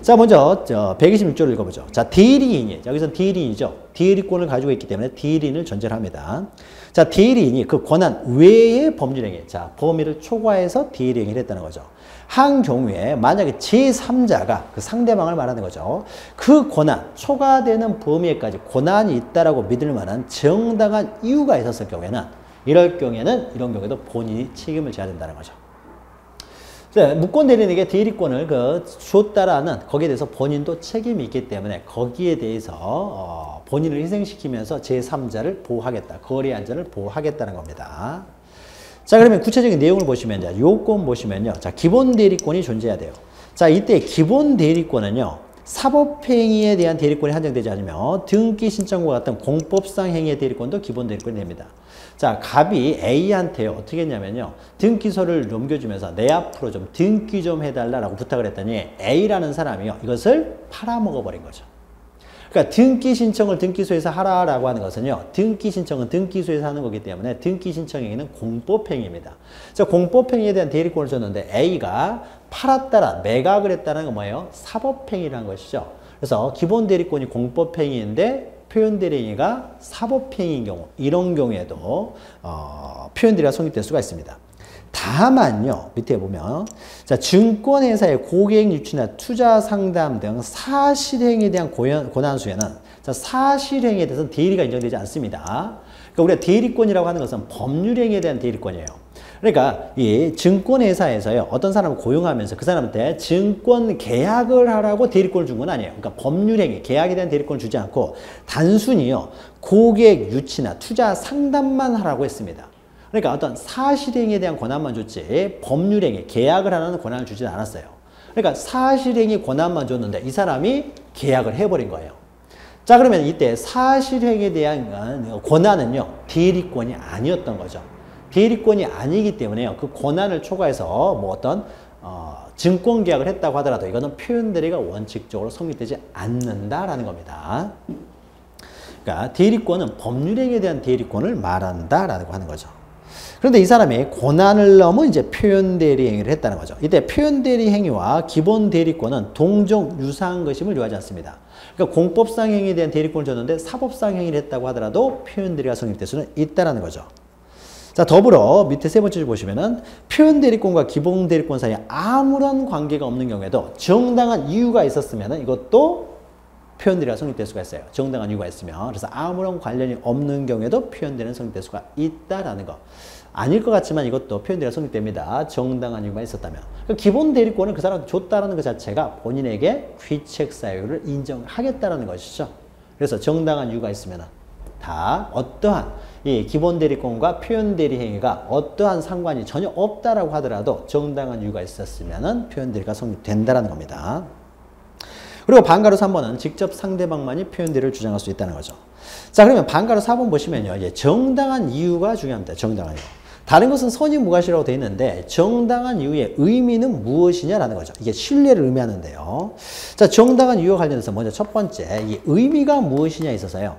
자, 먼저 126조를 읽어보죠. 자, 대리인이, 여기서 대리인이죠. 대리권을 가지고 있기 때문에 대리인을 전제로 합니다. 자, 대리인이 그 권한 외의 법률행위, 자, 범위를 초과해서 대리행위를 했다는 거죠. 한 경우에 만약에 제3자가 그 상대방을 말하는 거죠. 그 권한, 초과되는 범위에까지 권한이 있다라고 믿을 만한 정당한 이유가 있었을 경우에는 이런 경우에도 본인이 책임을 져야 된다는 거죠. 무권 대리인에게 대리권을 줬다라는 거기에 대해서 본인도 책임이 있기 때문에 거기에 대해서 본인을 희생시키면서 제3자를 보호하겠다. 거래 안전을 보호하겠다는 겁니다. 자, 그러면 구체적인 내용을 보시면, 요건 보시면요. 자, 기본 대리권이 존재해야 돼요. 자, 이때 기본 대리권은요, 사법행위에 대한 대리권이 한정되지 않으면 등기 신청과 같은 공법상 행위의 대리권도 기본 대리권이 됩니다. 자, 갑이 A한테 어떻게 했냐면요. 등기소를 넘겨주면서 내 앞으로 좀 등기 좀 해달라고 부탁을 했더니 A라는 사람이요. 이것을 팔아먹어버린 거죠. 그러니까 등기 신청을 등기소에서 하라라고 하는 것은요. 등기 신청은 등기소에서 하는 거기 때문에 등기 신청행위는 공법행위입니다. 자, 공법행위에 대한 대리권을 줬는데 A가 매각을 했다는 건 뭐예요? 사법행위라는 것이죠. 그래서 기본 대리권이 공법행위인데 표현 대리행위가 사법행위인 경우, 이런 경우에도 표현 대리가 성립될 수가 있습니다. 다만요, 밑에 보면, 자, 증권회사의 고객 유치나 투자 상담 등 사실행위에 대한 권한수에는, 자, 사실행위에 대해서는 대리가 인정되지 않습니다. 그러니까 우리가 대리권이라고 하는 것은 법률행위에 대한 대리권이에요. 그러니까 이 증권회사에서요, 어떤 사람을 고용하면서 그 사람한테 증권 계약을 하라고 대리권을 준 건 아니에요. 그러니까 법률행위, 계약에 대한 대리권을 주지 않고 단순히요, 고객 유치나 투자 상담만 하라고 했습니다. 그러니까 어떤 사실행위에 대한 권한만 줬지 법률행위, 계약을 하는 권한을 주지 않았어요. 그러니까 사실행위 권한만 줬는데 이 사람이 계약을 해버린 거예요. 자, 그러면 이때 사실행위에 대한 권한은요, 대리권이 아니었던 거죠. 대리권이 아니기 때문에요, 그 권한을 초과해서 뭐 어떤 증권계약을 했다고 하더라도 이거는 표현대리가 원칙적으로 성립되지 않는다라는 겁니다. 그러니까 대리권은 법률행위에 대한 대리권을 말한다라고 하는 거죠. 그런데 이 사람이 권한을 넘은 이제 표현대리 행위를 했다는 거죠. 이때 표현대리 행위와 기본대리권은 동종 유사한 것임을 요하지 않습니다. 그러니까 공법상 행위에 대한 대리권을 줬는데 사법상 행위를 했다고 하더라도 표현대리가 성립될 수는 있다는 거죠. 자, 더불어 밑에 세 번째 줄 보시면은 표현대리권과 기본대리권 사이에 아무런 관계가 없는 경우에도 정당한 이유가 있었으면은 이것도 표현대리가 성립될 수가 있어요. 정당한 이유가 있으면. 그래서 아무런 관련이 없는 경우에도 표현대리는 성립될 수가 있다라는 거. 아닐 것 같지만 이것도 표현대리가 성립됩니다. 정당한 이유가 있었다면. 기본 대리권을 그 사람한테 줬다는 것 자체가 본인에게 귀책 사유를 인정하겠다는 것이죠. 그래서 정당한 이유가 있으면 다 어떠한 이 기본 대리권과 표현 대리 행위가 어떠한 상관이 전혀 없다라고 하더라도 정당한 이유가 있었으면 표현 대리가 성립된다는 겁니다. 그리고 반가로 3번은 직접 상대방만이 표현 대리를 주장할 수 있다는 거죠. 자, 그러면 반가로 4번 보시면요, 이제 정당한 이유가 중요합니다. 정당한 이유. 다른 것은 선의무과시라고 되어 있는데 정당한 이유의 의미는 무엇이냐라는 거죠. 이게 신뢰를 의미하는데요. 자, 정당한 이유와 관련해서 먼저 첫 번째, 이 의미가 무엇이냐에 있어서요.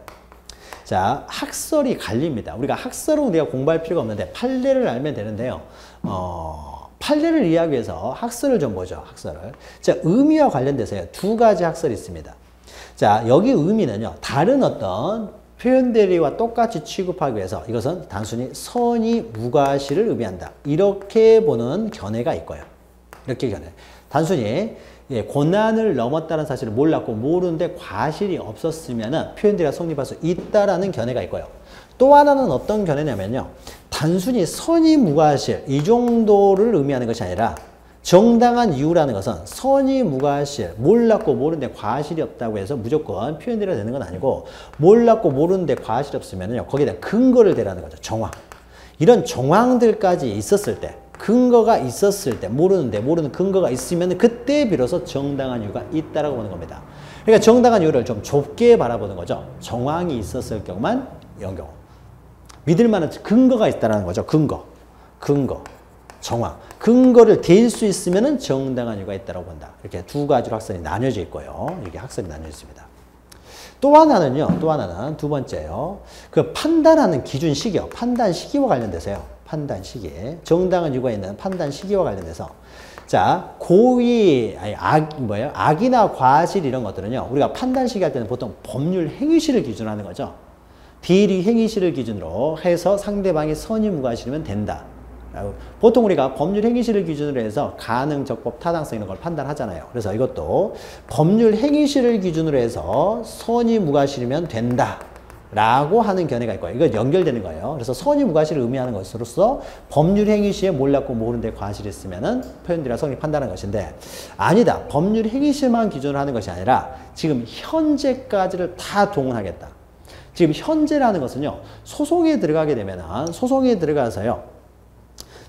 자, 학설이 갈립니다. 우리가 학설은 우리가 공부할 필요가 없는데 판례를 알면 되는데요. 판례를 이해하기 위해서 학설을 좀 보죠. 학설을. 자, 의미와 관련돼서요, 두 가지 학설이 있습니다. 자, 여기 의미는요, 다른 어떤 표현대리와 똑같이 취급하기 위해서 이것은 단순히 선의무과시를 의미한다. 이렇게 보는 견해가 있고요. 이렇게 견해. 단순히 고난을 넘었다는 사실을 몰랐고 모르는데 과실이 없었으면 표현대리가 성립할 수 있다라는 견해가 있고요. 또 하나는 어떤 견해냐면요, 단순히 선의무과실 이 정도를 의미하는 것이 아니라 정당한 이유라는 것은 선의무과실, 몰랐고 모르는데 과실이 없다고 해서 무조건 표현대리가 되는 건 아니고, 몰랐고 모르는데 과실이 없으면요, 거기다 근거를 대라는 거죠. 정황. 이런 정황들까지 있었을 때, 근거가 있었을 때, 모르는 근거가 있으면 그때 비로소 정당한 이유가 있다라고 보는 겁니다. 그러니까 정당한 이유를 좀 좁게 바라보는 거죠. 정황이 있었을 경우만 이런 경우. 믿을 만한 근거가 있다라는 거죠. 근거. 정황. 근거를 댈 수 있으면 정당한 이유가 있다고 본다. 이렇게 두 가지로 학설이 나뉘어져 있고요. 이렇게 학설이 나뉘어져 있습니다. 또 하나는 두 번째요. 그 판단하는 기준 시기요. 판단 시기와 관련돼서요. 판단 시기. 정당한 이유가 있는 판단 시기와 관련돼서. 자, 고의, 악이나 과실 이런 것들은요, 우리가 판단 시기 할 때는 보통 법률 행위시를 기준으로 하는 거죠. 비리 행위시를 기준으로 해서 상대방이 선의무과실이면 된다. 보통 우리가 법률 행위시를 기준으로 해서 가능, 적법, 타당성 이런 걸 판단하잖아요. 그래서 이것도 법률 행위시를 기준으로 해서 선의무과실이면 된다 라고 하는 견해가 있고요. 이거 연결되는 거예요. 그래서 선의무과실을 의미하는 것으로서 법률 행위시에 몰랐고 모르는데 과실이 있으면 표현대리가 성립한다는 것인데, 아니다. 법률 행위시만 기준으로 하는 것이 아니라 지금 현재까지를 다 동원하겠다. 지금 현재라는 것은요, 소송에 들어가게 되면 소송에 들어가서요,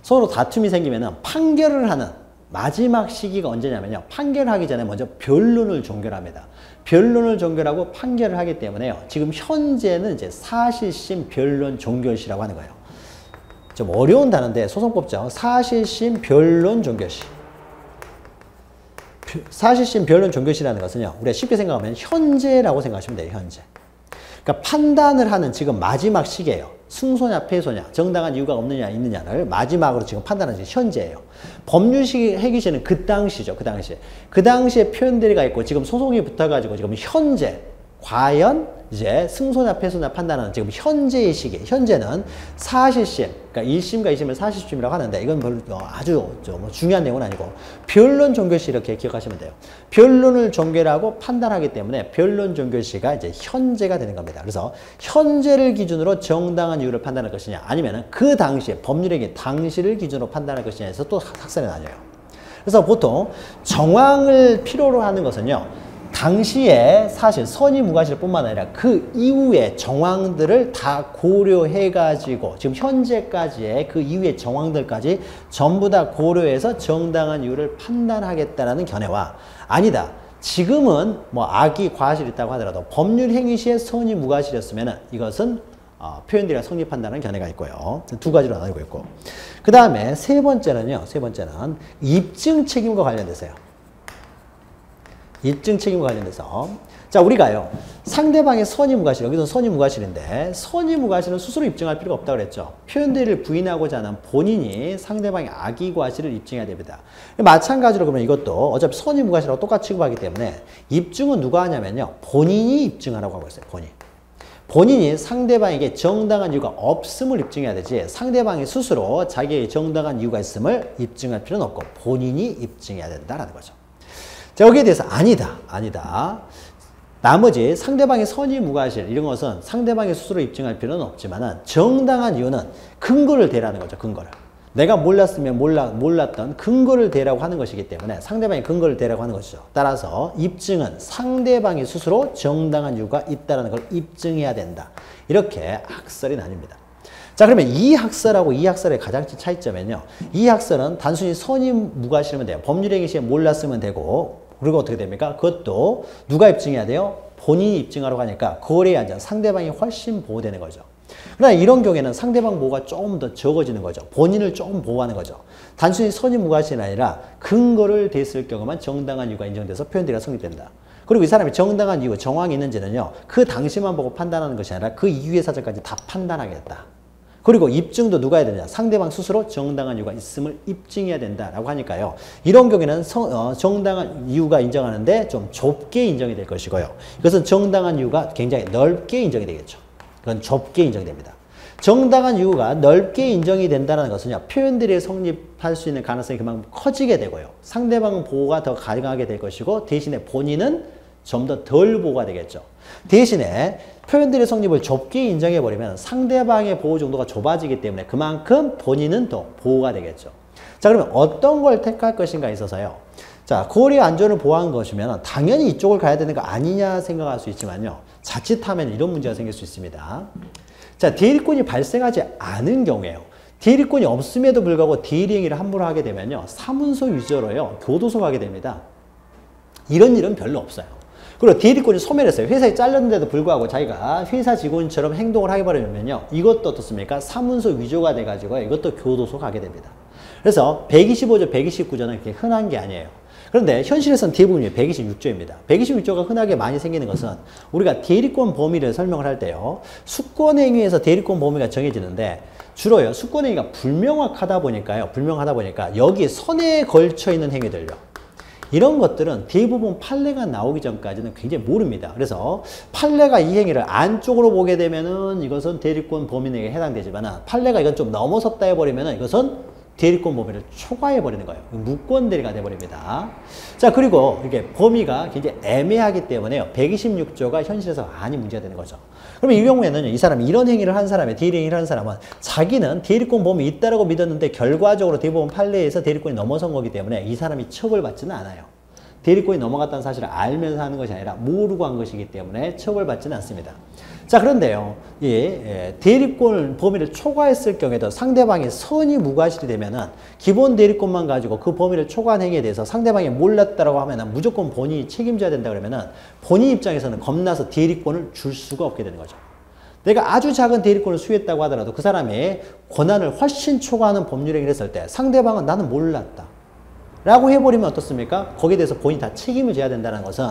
서로 다툼이 생기면 판결을 하는 마지막 시기가 언제냐면요, 판결을 하기 전에 먼저 변론을 종결합니다. 변론을 종결하고 판결을 하기 때문에요, 지금 현재는 이제 사실심 변론 종결시라고 하는 거예요. 좀 어려운 단어인데 소송법죠. 사실심 변론 종결시. 사실심 변론 종결시라는 것은요, 우리가 쉽게 생각하면 현재라고 생각하시면 돼요. 현재. 그러니까 판단을 하는 지금 마지막 시기예요. 승소냐 패소냐, 정당한 이유가 없느냐 있느냐를 마지막으로 지금 판단하는 게 현재예요. 법률 시기 해기시는 그 당시죠. 그 당시에 표현대리가 있고 지금 소송이 붙어가지고 지금 현재 과연 이제 승소냐 패소냐 판단하는 지금 현재의 시기. 현재는 사실심, 그러니까 1심과 2심을 사실심이라고 하는데 이건 별로 아주 중요한 내용은 아니고 변론 종결시 이렇게 기억하시면 돼요. 변론을 종결하고 판단하기 때문에 변론 종결시가 이제 현재가 되는 겁니다. 그래서 현재를 기준으로 정당한 이유를 판단할 것이냐, 아니면 그 당시에 법률행위 당시를 기준으로 판단할 것이냐 해서 또 학설이 나뉘어요. 그래서 보통 정황을 필요로 하는 것은요, 당시에 사실 선의무과실 뿐만 아니라 그 이후의 정황들을 다 고려해가지고 지금 현재까지의 그 이후의 정황들까지 전부 다 고려해서 정당한 이유를 판단하겠다라는 견해와 아니다. 지금은 뭐 악의 과실이 있다고 하더라도 법률 행위 시에 선의무과실이었으면 이것은 표현들이 성립한다는 견해가 있고요. 두 가지로 나누고 있고. 그 다음에 세 번째는 입증 책임과 관련돼서요. 입증 책임과 관련돼서. 자, 우리가요. 상대방의 선의무과실, 여기서 선의무과실인데, 선의무과실은 스스로 입증할 필요가 없다고 그랬죠. 표현들을 부인하고자 하는 본인이 상대방의 악의과실을 입증해야 됩니다. 마찬가지로 그러면 이것도 어차피 선의무과실하고 똑같이 취급하기 때문에 입증은 누가 하냐면요. 본인이 입증하라고 하고 있어요. 본인이 상대방에게 정당한 이유가 없음을 입증해야 되지 상대방이 스스로 자기의 정당한 이유가 있음을 입증할 필요는 없고 본인이 입증해야 된다라는 거죠. 자, 여기에 대해서 아니다. 나머지 상대방의 선의무과실 이런 것은 상대방이 스스로 입증할 필요는 없지만 정당한 이유는 근거를 대라는 거죠. 근거를. 내가 몰랐으면 몰랐던 근거를 대라고 하는 것이기 때문에 상대방이 근거를 대라고 하는 것이죠. 따라서 입증은 상대방이 스스로 정당한 이유가 있다는 걸 입증해야 된다. 이렇게 학설이 나뉩니다. 자, 그러면 이 학설하고 이 학설의 가장 큰 차이점은요. 이 학설은 단순히 선의무과실이면 돼요. 법률행위 시에 몰랐으면 되고 그리고 어떻게 됩니까? 그것도 누가 입증해야 돼요? 본인이 입증하라고 하니까 거래의 안전, 상대방이 훨씬 보호되는 거죠. 그러나 이런 경우에는 상대방 보호가 조금 더 적어지는 거죠. 본인을 조금 보호하는 거죠. 단순히 선의무과실이 아니라 근거를 댔을 경우만 정당한 이유가 인정돼서 표현들이 성립된다. 그리고 이 사람이 정당한 이유, 정황이 있는지는요. 그 당시만 보고 판단하는 것이 아니라 그 이후의 사정까지 다 판단하겠다. 그리고 입증도 누가 해야 되냐? 상대방 스스로 정당한 이유가 있음을 입증해야 된다라고 하니까요. 이런 경우에는 정당한 이유가 인정하는데 좀 좁게 인정이 될 것이고요. 이것은 정당한 이유가 굉장히 넓게 인정이 되겠죠. 그건 좁게 인정이 됩니다. 정당한 이유가 넓게 인정이 된다는 것은요. 표현들이 성립할 수 있는 가능성이 그만큼 커지게 되고요. 상대방 보호가 더 가능하게 될 것이고 대신에 본인은 좀 더 덜 보호가 되겠죠. 대신에 표현들의 성립을 좁게 인정해버리면 상대방의 보호 정도가 좁아지기 때문에 그만큼 본인은 더 보호가 되겠죠. 자, 그러면 어떤 걸 택할 것인가에 있어서요. 자, 거래 안전을 보호한 것이면 당연히 이쪽을 가야 되는 거 아니냐 생각할 수 있지만요. 자칫하면 이런 문제가 생길 수 있습니다. 자, 대리권이 발생하지 않은 경우에요. 대리권이 없음에도 불구하고 대리 행위를 함부로 하게 되면요. 사문서 위조로요. 교도소 가게 됩니다. 이런 일은 별로 없어요. 그리고 대리권이 소멸했어요. 회사에 잘렸는데도 불구하고 자기가 회사 직원처럼 행동을 하게 버리면요. 이것도 어떻습니까? 사문서 위조가 돼가지고 이것도 교도소 가게 됩니다. 그래서 125조, 129조는 그렇게 흔한 게 아니에요. 그런데 현실에서는 대부분이 126조입니다. 126조가 흔하게 많이 생기는 것은 우리가 대리권 범위를 설명을 할 때요. 수권행위에서 대리권 범위가 정해지는데 주로요. 수권행위가 불명확하다 보니까 여기 선에 걸쳐 있는 행위들요. 이런 것들은 대부분 판례가 나오기 전까지는 굉장히 모릅니다. 그래서 판례가 이 행위를 안쪽으로 보게 되면은 이것은 대리권 범위 내에 해당되지만 판례가 이건 좀 넘어섰다 해버리면은 이것은 대리권 범위를 초과해버리는 거예요. 무권대리가 돼버립니다. 자, 그리고 이게 범위가 굉장히 애매하기 때문에요. 126조가 현실에서 많이 문제가 되는 거죠. 그러면 이 경우에는 이 사람이 이런 행위를 한 사람이, 대리 행위를 한 사람은 자기는 대리권 범위 있다라고 믿었는데 결과적으로 대부분 판례에서 대리권이 넘어선 거기 때문에 이 사람이 처벌받지는 않아요. 대리권이 넘어갔다는 사실을 알면서 하는 것이 아니라 모르고 한 것이기 때문에 처벌받지는 않습니다. 자, 그런데요, 대리권 범위를 초과했을 경우에도 상대방이 선의무과실이 되면은 기본 대리권만 가지고 그 범위를 초과한 행위에 대해서 상대방이 몰랐다라고 하면은 무조건 본인이 책임져야 된다 그러면은 본인 입장에서는 겁나서 대리권을 줄 수가 없게 되는 거죠. 내가 아주 작은 대리권을 수여했다고 하더라도 그 사람의 권한을 훨씬 초과하는 법률행위를 했을 때 상대방은 나는 몰랐다 라고 해버리면 어떻습니까? 거기에 대해서 본인이 다 책임을 져야 된다는 것은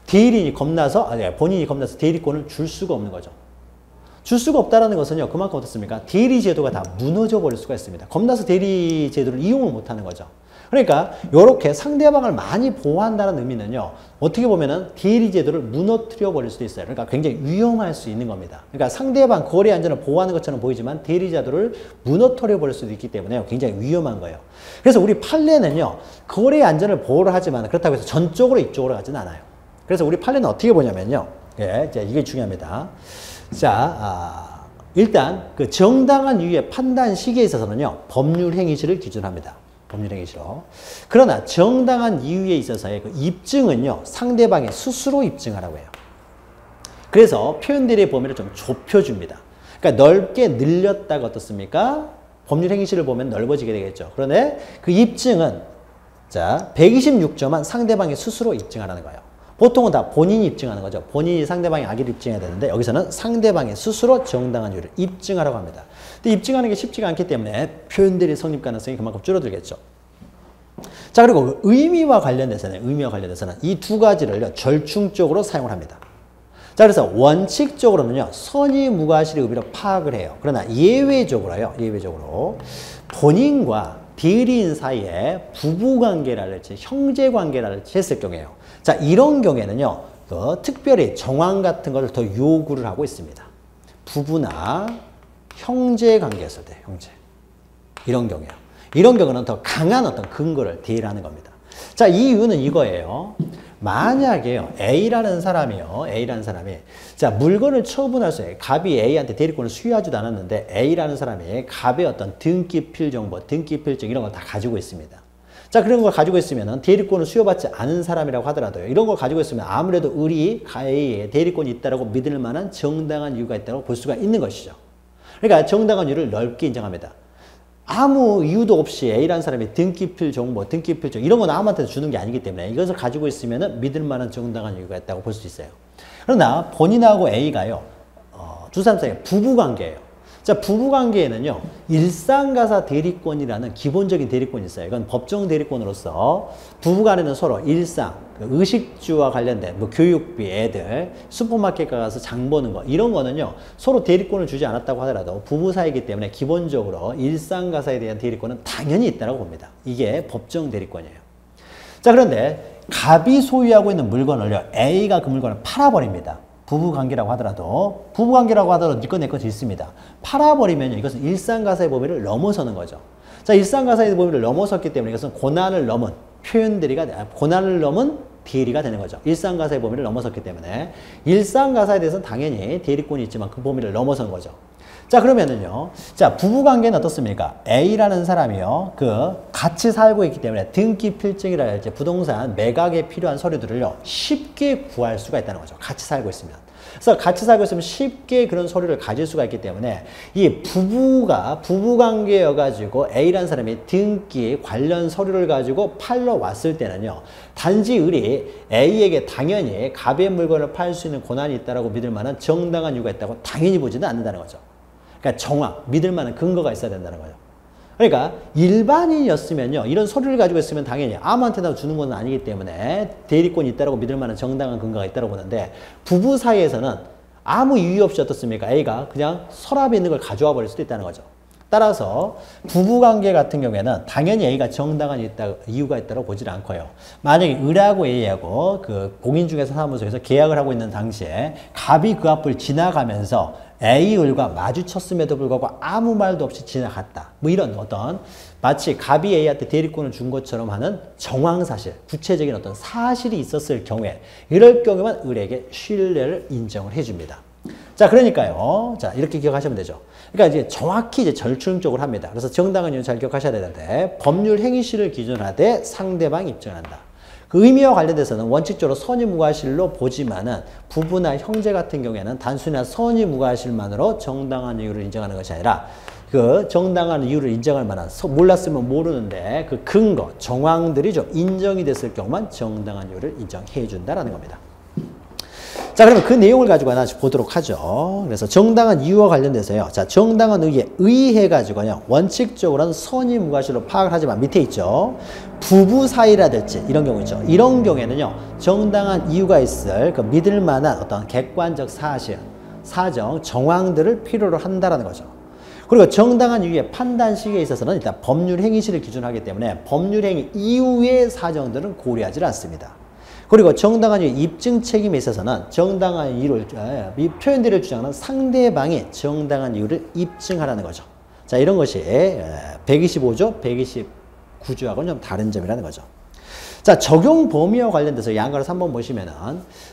본인이 겁나서 대리권을 줄 수가 없는 거죠. 줄 수가 없다는 것은요. 그만큼 어떻습니까? 대리 제도가 다 무너져 버릴 수가 있습니다. 겁나서 대리 제도를 이용을 못하는 거죠. 그러니까 이렇게 상대방을 많이 보호한다는 의미는요. 어떻게 보면은 대리 제도를 무너뜨려 버릴 수도 있어요. 그러니까 굉장히 위험할 수 있는 겁니다. 그러니까 상대방 거래 안전을 보호하는 것처럼 보이지만 대리 제도를 무너뜨려 버릴 수도 있기 때문에 굉장히 위험한 거예요. 그래서 우리 판례는요. 거래 안전을 보호를 하지만 그렇다고 해서 전적으로 이쪽으로 가지는 않아요. 그래서 우리 판례는 어떻게 보냐면요. 이게 중요합니다. 자, 일단 그 정당한 이유의 판단 시기에 있어서는요. 법률 행위실을 기준합니다. 법률행위시로. 그러나 정당한 이유에 있어서의 그 입증은요, 상대방이 스스로 입증하라고 해요. 그래서 표현대리의 범위를 좀 좁혀줍니다. 그러니까 넓게 늘렸다가 어떻습니까? 법률행위시를 보면 넓어지게 되겠죠. 그런데 그 입증은 자 126조만 상대방이 스스로 입증하라는 거예요. 보통은 다 본인이 입증하는 거죠. 본인이 상대방의 악의를 입증해야 되는데 여기서는 상대방이 스스로 정당한 이유를 입증하라고 합니다. 근데 입증하는 게 쉽지가 않기 때문에 표현대리 성립 가능성이 그만큼 줄어들겠죠. 자, 그리고 그 의미와 관련돼서는 이 두 가지를 절충적으로 사용을 합니다. 자, 그래서 원칙적으로는요, 선의 무과실의 의미로 파악을 해요. 그러나 예외적으로 본인과 대리인 사이에 부부관계랄지 형제관계랄지 했을 경우에요. 자, 이런 경우에는요, 특별히 정황 같은 것을 더 요구를 하고 있습니다. 부부나 형제관계였을 때, 형제. 이런 경우에요. 이런 경우는 더 강한 어떤 근거를 대리하는 겁니다. 자, 이 이유는 이거예요. 만약에요, A라는 사람이 자, 물건을 처분할 수 있어요. 갑이 A한테 대리권을 수여하지도 않았는데 A라는 사람이 갑의 어떤 등기필 정보, 등기필증 이런 걸 다 가지고 있습니다. 자, 그런 걸 가지고 있으면 대리권을 수여받지 않은 사람이라고 하더라도요, 이런 걸 가지고 있으면 아무래도 우리 A에 대리권이 있다고 믿을 만한 정당한 이유가 있다고 볼 수가 있는 것이죠. 그러니까 정당한 이유를 넓게 인정합니다. 아무 이유도 없이 A라는 사람이 등기필 정보, 등기필증 이런 건 아무한테도 주는 게 아니기 때문에 이것을 가지고 있으면 믿을 만한 정당한 이유가 있다고 볼 수 있어요. 그러나 본인하고 A가요, 두 사람 사이에 부부관계예요. 자, 부부관계에는요, 일상가사 대리권이라는 기본적인 대리권이 있어요. 이건 법정 대리권으로서 부부간에는 서로 일상, 의식주와 관련된 뭐 교육비, 애들, 슈퍼마켓 가서 장 보는 거 이런 거는요, 서로 대리권을 주지 않았다고 하더라도 부부 사이이기 때문에 기본적으로 일상가사에 대한 대리권은 당연히 있다고 봅니다. 이게 법정 대리권이에요. 자, 그런데 갑이 소유하고 있는 물건을요, A가 그 물건을 팔아버립니다. 부부관계라고 하더라도 네 건 내 건 있습니다. 팔아버리면 이것은 일상가사의 범위를 넘어서는 거죠. 자, 일상가사의 범위를 넘어섰기 때문에 이것은 고난을 넘은 대리가 되는 거죠. 일상가사의 범위를 넘어섰기 때문에 일상가사에 대해서는 당연히 대리권이 있지만 그 범위를 넘어선 거죠. 자, 그러면은요, 자, 부부관계는 어떻습니까? A라는 사람이요, 같이 살고 있기 때문에 등기필증이랄지 부동산 매각에 필요한 서류들을요, 쉽게 구할 수가 있다는 거죠. 같이 살고 있으면. 그래서 같이 살고 있으면 쉽게 그런 서류를 가질 수가 있기 때문에 이 부부관계여가지고 A라는 사람이 등기 관련 서류를 가지고 팔러 왔을 때는요, 단지 우리 A에게 당연히 갑의 물건을 팔 수 있는 권한이 있다고 믿을 만한 정당한 이유가 있다고 당연히 보지는 않는다는 거죠. 그러니까 정황, 믿을 만한 근거가 있어야 된다는 거예요. 그러니까 일반인이었으면요, 이런 서류를 가지고 있으면 당연히 아무한테나 주는 건 아니기 때문에 대리권이 있다고 믿을 만한 정당한 근거가 있다고 보는데, 부부 사이에서는 아무 이유 없이 어떻습니까? A가 그냥 서랍에 있는 걸 가져와 버릴 수도 있다는 거죠. 따라서 부부관계 같은 경우에는 당연히 A가 정당한 이유가 있다고 보질 않고요. 만약에 을하고 A하고 공인중개사 사무소에서 계약을 하고 있는 당시에 갑이 그 앞을 지나가면서 A, 을과 마주쳤음에도 불구하고 아무 말도 없이 지나갔다. 뭐 이런 어떤 마치 갑이 A한테 대리권을 준 것처럼 하는 정황사실, 구체적인 어떤 사실이 있었을 경우에, 이럴 경우에만 을에게 신뢰를 인정을 해줍니다. 자, 그러니까요. 자, 이렇게 기억하시면 되죠. 그러니까 이제 정확히 이제 절충적으로 합니다. 그래서 정당한 이유는 잘 기억하셔야 되는데, 법률 행위실을 기준으로 하되 상대방이 입증한다. 그 의미와 관련돼서는 원칙적으로 선의무과실로 보지만은 부부나 형제 같은 경우에는 단순한 선의무과실만으로 정당한 이유를 인정하는 것이 아니라 그 정당한 이유를 인정할 만한, 몰랐으면 모르는데 그 근거, 정황들이 좀 인정이 됐을 경우만 정당한 이유를 인정해 준다라는 겁니다. 자, 그러면 그 내용을 가지고 하나씩 보도록 하죠. 그래서 정당한 이유와 관련돼서요. 자, 정당한 의에 의해가지고요, 원칙적으로는 선의무과실로 파악을 하지만 밑에 있죠. 부부 사이라든지 이런 경우 있죠. 이런 경우에는요, 정당한 이유가 있을 믿을 만한 어떤 객관적 사실, 사정, 정황들을 필요로 한다라는 거죠. 그리고 정당한 이유의 판단 시기에 있어서는 일단 법률 행위실을 기준으로 하기 때문에 법률 행위 이후의 사정들은 고려하지 않습니다. 그리고 정당한 이유 입증 책임에 있어서는 정당한 이유를, 표현들을 주장하는 상대방이 정당한 이유를 입증하라는 거죠. 자, 이런 것이 125조, 129조하고는 좀 다른 점이라는 거죠. 자, 적용 범위와 관련돼서 양가를 한번 보시면은,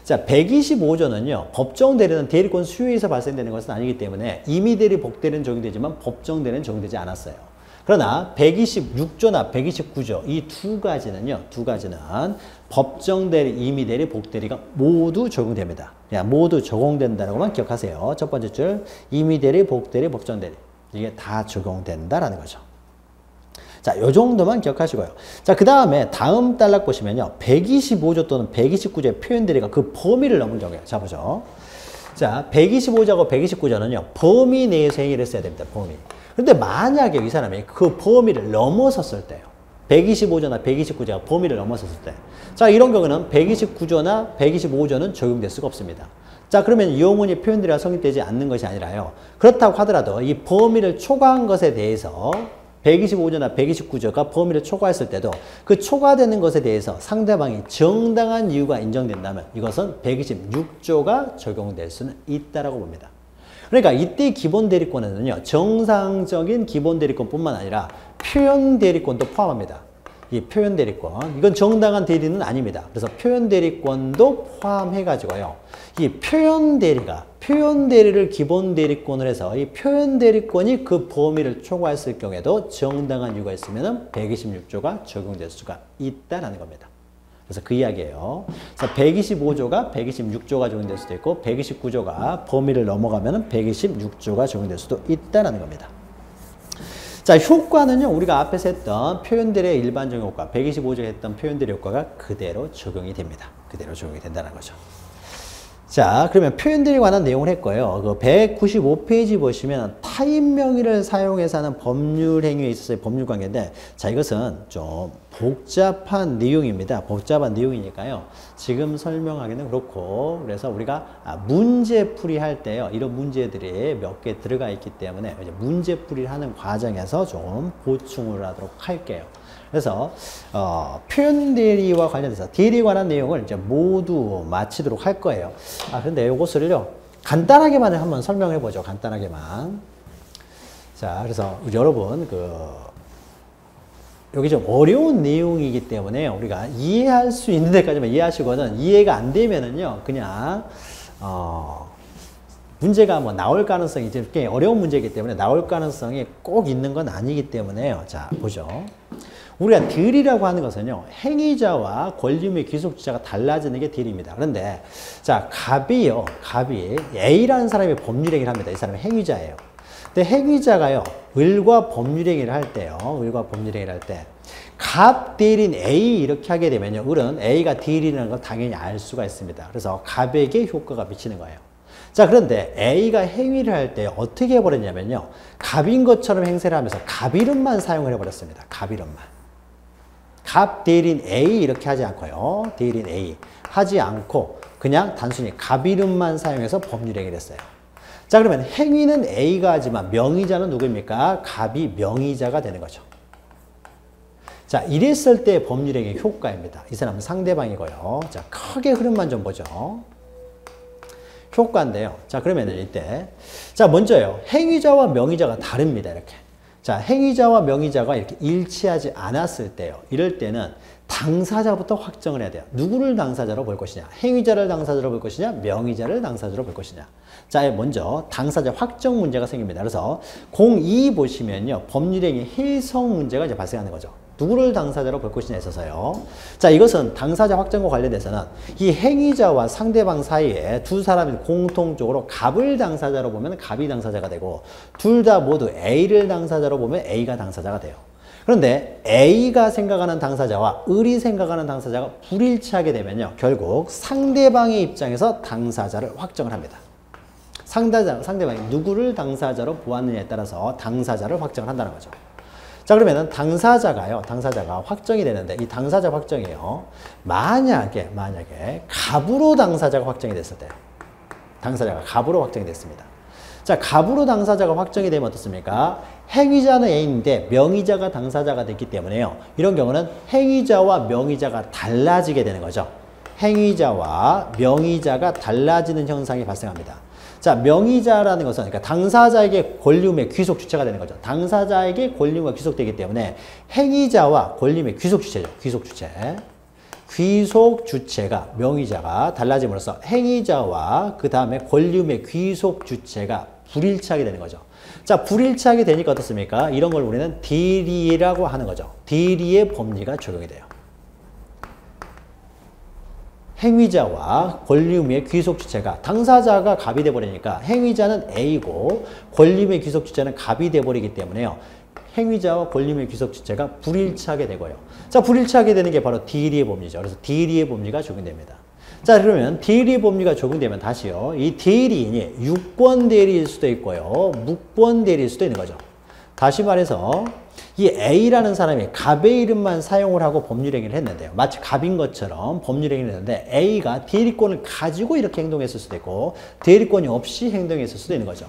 자, 125조는요, 법정 대리는 대리권 수요에서 발생되는 것은 아니기 때문에 임의 대리, 복 대리는 적용되지만 법정 대리는 적용되지 않았어요. 그러나 126조나 129조 이 두 가지는요. 두 가지는 법정대리, 임의대리, 복대리가 모두 적용됩니다. 그냥 모두 적용된다라고만 기억하세요. 첫 번째 줄 임의대리, 복대리, 법정대리 이게 다 적용된다라는 거죠. 자, 요 정도만 기억하시고요. 자, 그 다음에 다음 단락 보시면요. 125조 또는 129조의 표현대리가 그 범위를 넘은 경우에요. 자, 보죠. 자, 125조하고 129조는요. 범위 내에서 행위를 했어야 됩니다. 범위. 근데 만약에 이 사람이 그 범위를 넘어섰을 때요. 125조나 129조가 범위를 넘어섰을 때. 자, 이런 경우는 129조나 125조는 적용될 수가 없습니다. 자, 그러면 이용문이 표현대리가 성립되지 않는 것이 아니라요. 그렇다고 하더라도 이 범위를 초과한 것에 대해서 125조나 129조가 범위를 초과했을 때도 그 초과되는 것에 대해서 상대방이 정당한 이유가 인정된다면 이것은 126조가 적용될 수는 있다라고 봅니다. 그러니까 이때 기본 대리권에는요. 정상적인 기본 대리권뿐만 아니라 표현 대리권도 포함합니다. 이 표현 대리권 이건 정당한 대리는 아닙니다. 그래서 표현 대리권도 포함해 가지고요. 이 표현 대리를 기본 대리권을 해서 이 표현 대리권이 그 범위를 초과했을 경우에도 정당한 이유가 있으면 126조가 적용될 수가 있다라는 겁니다. 그래서 그 이야기예요. 그래서 125조가 126조가 적용될 수도 있고 129조가 범위를 넘어가면 126조가 적용될 수도 있다라는 겁니다. 자, 효과는요. 우리가 앞에서 했던 표현대리의 일반적 효과, 125조에 했던 표현대리 효과가 그대로 적용이 됩니다. 그대로 적용이 된다는 거죠. 자, 그러면 표현들에 관한 내용을 했고요. 그 195페이지 보시면 타인 명의를 사용해서 하는 법률 행위에 있어서의 법률 관계인데, 자, 이것은 좀 복잡한 내용입니다. 복잡한 내용이니까요. 지금 설명하기는 그렇고, 그래서 우리가 문제풀이 할 때요. 이런 문제들이 몇 개 들어가 있기 때문에 이제 문제풀이를 하는 과정에서 좀 보충을 하도록 할게요. 그래서 표현 대리와 관련해서 대리에 관한 내용을 이제 모두 마치도록 할 거예요. 근데 이것을요 간단하게만 한번 설명해 보죠. 간단하게만. 자, 그래서 여러분 여기 좀 어려운 내용이기 때문에 우리가 이해할 수 있는 데까지만 이해하시고는 이해가 안 되면은요 그냥 문제가 뭐 나올 가능성이 이제 꽤 어려운 문제이기 때문에 나올 가능성이 꼭 있는 건 아니기 때문에요. 자, 보죠. 우리가 딜이라고 하는 것은요, 행위자와 권리의무의 귀속주체가 달라지는 게 딜입니다. 그런데, 자, 갑이 A라는 사람이 법률행위를 합니다. 이 사람은 행위자예요. 근데 행위자가요, 을과 법률행위를 할 때요, 갑 대리인 A 이렇게 하게 되면요, 을은 A가 딜이라는 걸 당연히 알 수가 있습니다. 그래서 갑에게 효과가 미치는 거예요. 자, 그런데 A가 행위를 할 때 어떻게 해버렸냐면요, 갑인 것처럼 행세를 하면서 갑 이름만 사용을 해버렸습니다. 갑 이름만. 갑 대리인 A 이렇게 하지 않고요. 대리인 A 하지 않고 그냥 단순히 갑 이름만 사용해서 법률행위를 했어요. 자, 그러면 행위는 A가 하지만 명의자는 누구입니까? 갑이 명의자가 되는 거죠. 자, 이랬을 때 법률행위 효과입니다. 이 사람은 상대방이고요. 자, 크게 흐름만 좀 보죠. 효과인데요. 자, 그러면 이때 자, 먼저요. 행위자와 명의자가 다릅니다. 이렇게. 자, 행위자와 명의자가 이렇게 일치하지 않았을 때요. 이럴 때는 당사자부터 확정을 해야 돼요. 누구를 당사자로 볼 것이냐. 행위자를 당사자로 볼 것이냐. 명의자를 당사자로 볼 것이냐. 자, 먼저 당사자 확정 문제가 생깁니다. 그래서 02 보시면요. 법률행위 해석 문제가 이제 발생하는 거죠. 누구를 당사자로 볼 것이냐에 있어서요. 자, 이것은 당사자 확정과 관련돼서는 이 행위자와 상대방 사이에 두 사람이 공통적으로 갑을 당사자로 보면 갑이 당사자가 되고 둘 다 모두 A를 당사자로 보면 A가 당사자가 돼요. 그런데 A가 생각하는 당사자와 을이 생각하는 당사자가 불일치하게 되면요. 결국 상대방의 입장에서 당사자를 확정을 합니다. 상대방이 누구를 당사자로 보았느냐에 따라서 당사자를 확정을 한다는 거죠. 자, 그러면은 당사자가 확정이 되는데 이 당사자 확정이요. 만약에 갑으로 당사자가 확정이 됐을 때 당사자가 갑으로 확정이 됐습니다. 자, 갑으로 당사자가 확정이 되면 어떻습니까? 행위자는 A인데 명의자가 당사자가 됐기 때문에요. 이런 경우는 행위자와 명의자가 달라지게 되는 거죠. 행위자와 명의자가 달라지는 현상이 발생합니다. 자, 명의자라는 것은 그러니까 당사자에게 권리의무의 귀속 주체가 되는 거죠. 당사자에게 권리의무가 귀속되기 때문에 행위자와 권리의무의 귀속 주체죠. 귀속 주체가 명의자가 달라짐으로써 행위자와 그 다음에 권리의무의 귀속 주체가 불일치하게 되는 거죠. 자, 불일치하게 되니까 어떻습니까? 이런 걸 우리는 대리라고 하는 거죠. 대리의 법리가 적용이 돼요. 행위자와 권리의무의 귀속주체가 당사자가 갑이 돼버리니까 행위자는 A고 권리의무의 귀속주체는 갑이 돼버리기 때문에요. 행위자와 권리의무의 귀속주체가 불일치하게 되고요. 자, 불일치하게 되는 게 바로 대리의 법리죠. 그래서 대리의 법리가 적용됩니다. 자, 그러면 대리의 법리가 적용되면 다시요. 이 대리인이 유권 대리일 수도 있고요. 무권 대리일 수도 있는 거죠. 다시 말해서 이 A라는 사람이 갑의 이름만 사용을 하고 법률행위를 했는데요. 마치 갑인 것처럼 법률행위를 했는데 A가 대리권을 가지고 이렇게 행동했을 수도 있고 대리권이 없이 행동했을 수도 있는 거죠.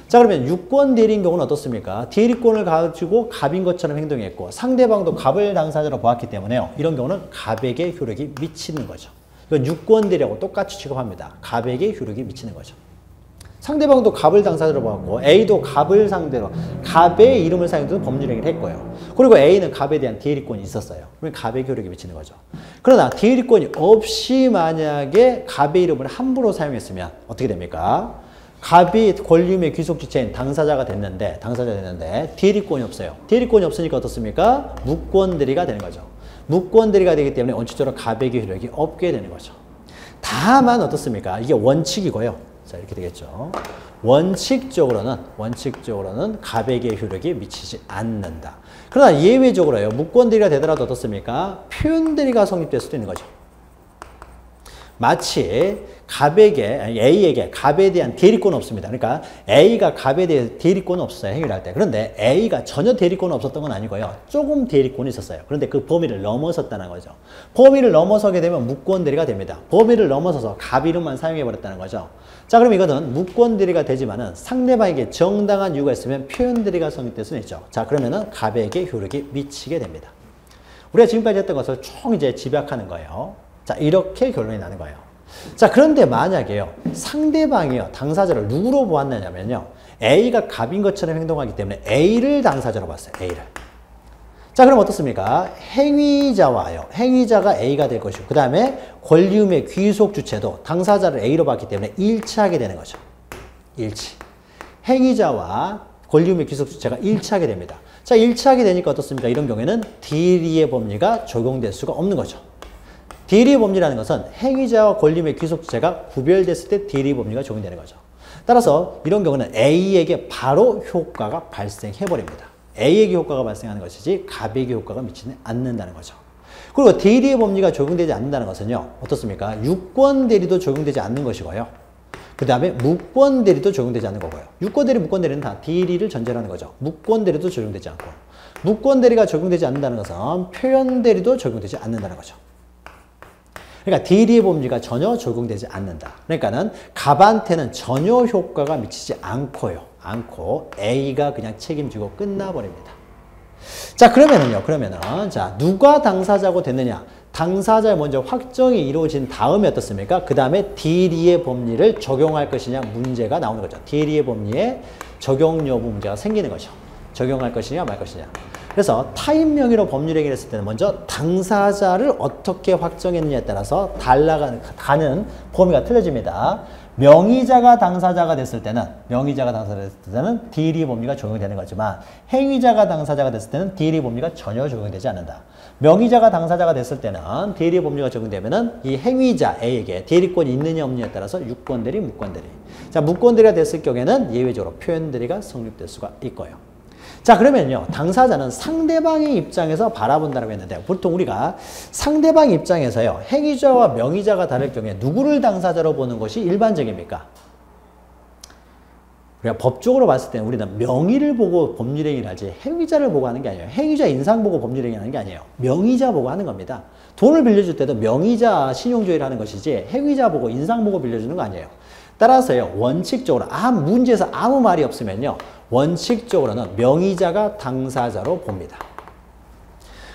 자, 그러면 유권 대리인 경우는 어떻습니까? 대리권을 가지고 갑인 것처럼 행동했고 상대방도 갑을 당사자로 보았기 때문에요. 이런 경우는 갑에게 효력이 미치는 거죠. 이건 유권 대리하고 똑같이 취급합니다. 갑에게 효력이 미치는 거죠. 상대방도 갑을 당사자로 보았고 A도 갑을 상대로 갑의 이름을 사용해서 법률행위를 했고요. 그리고 A는 갑에 대한 대리권이 있었어요. 그러면 갑의 효력이 미치는 거죠. 그러나 대리권이 없이 만약에 갑의 이름을 함부로 사용했으면 어떻게 됩니까? 갑이 권리의무의 귀속주체인 당사자가 됐는데 대리권이 없어요. 대리권이 없으니까 어떻습니까? 무권 대리가 되는 거죠. 무권 대리가 되기 때문에 원칙적으로 갑에게 효력이 없게 되는 거죠. 다만 어떻습니까? 이게 원칙이고요. 자, 이렇게 되겠죠. 원칙적으로는 갑에게 효력이 미치지 않는다. 그러나 예외적으로요. 무권 대리가 되더라도 어떻습니까? 표현 대리가 성립될 수도 있는 거죠. 마치 A에게 갑에 대한 대리권은 없습니다. 그러니까 A가 갑에 대해 대리권은 없었어요. 행위를 할 때. 그런데 A가 전혀 대리권은 없었던 건 아니고요. 조금 대리권이 있었어요. 그런데 그 범위를 넘어섰다는 거죠. 범위를 넘어서게 되면 무권 대리가 됩니다. 범위를 넘어서서 갑 이름만 사용해버렸다는 거죠. 자, 그럼 이거는 무권 대리가 되지만은 상대방에게 정당한 이유가 있으면 표현 대리가 성립될 수는 있죠. 자, 그러면은 갑에게 효력이 미치게 됩니다. 우리가 지금까지 했던 것을 총 이제 집약하는 거예요. 자, 이렇게 결론이 나는 거예요. 자, 그런데 만약에요. 상대방이요. 당사자를 누구로 보았느냐면요. A가 갑인 것처럼 행동하기 때문에 A를 당사자로 봤어요. A를. 자, 그럼 어떻습니까? 행위자가 A가 될 것이고 그 다음에 권리의무의 귀속주체도 당사자를 A로 봤기 때문에 일치하게 되는 거죠. 일치. 행위자와 권리의무의 귀속주체가 일치하게 됩니다. 자, 일치하게 되니까 어떻습니까? 이런 경우에는 대리의 법리가 적용될 수가 없는 거죠. 대리의 법리라는 것은 행위자와 권리의무의 귀속주체가 구별됐을 때 대리의 법리가 적용되는 거죠. 따라서 이런 경우는 A에게 바로 효과가 발생해버립니다. A에게 효과가 발생하는 것이지 갑에게 효과가 미치지 않는다는 거죠. 그리고 대리의 법리가 적용되지 않는다는 것은요. 어떻습니까? 유권 대리도 적용되지 않는 것이고요. 그 다음에 무권 대리도 적용되지 않는 거고요. 유권 대리, 무권 대리는 다 대리를 전제로 하는 거죠. 무권 대리도 적용되지 않고 무권 대리가 적용되지 않는다는 것은 표현 대리도 적용되지 않는다는 거죠. 그러니까 대리의 법리가 전혀 적용되지 않는다. 그러니까는 갑한테는 전혀 효과가 미치지 않고 A가 그냥 책임지고 끝나버립니다. 자, 그러면은 자, 누가 당사자고 됐느냐? 당사자에 먼저 확정이 이루어진 다음에 어떻습니까? 그 다음에 대리의 법리를 적용할 것이냐 문제가 나오는 거죠. 대리의 법리에 적용 여부 문제가 생기는 거죠. 적용할 것이냐 말 것이냐. 그래서 타인 명의로 법률행위를 했을 때는 먼저 당사자를 어떻게 확정했느냐에 따라서 가는 범위가 틀려집니다. 명의자가 당사자가 됐을 때는 대리의 법리가 적용되는 거지만 행위자가 당사자가 됐을 때는 대리의 법리가 전혀 적용되지 않는다. 명의자가 당사자가 됐을 때는 대리의 법리가 적용되면은 이 행위자 A에게 대리권이 있느냐 없느냐에 따라서 유권 대리, 무권 대리. 자, 무권 대리가 됐을 경우에는 예외적으로 표현 대리가 성립될 수가 있고요. 자, 그러면요. 당사자는 상대방의 입장에서 바라본다고 했는데 보통 우리가 상대방 입장에서요. 행위자와 명의자가 다를 경우에 누구를 당사자로 보는 것이 일반적입니까? 우리가 법적으로 봤을 때는 우리는 명의를 보고 법률행위를 하지 행위자를 보고 하는 게 아니에요. 행위자 인상 보고 법률행위를 하는 게 아니에요. 명의자 보고 하는 겁니다. 돈을 빌려줄 때도 명의자 신용조회를 하는 것이지 행위자 보고 인상 보고 빌려주는 거 아니에요. 따라서요. 원칙적으로 문제에서 아무 말이 없으면요. 원칙적으로는 명의자가 당사자로 봅니다.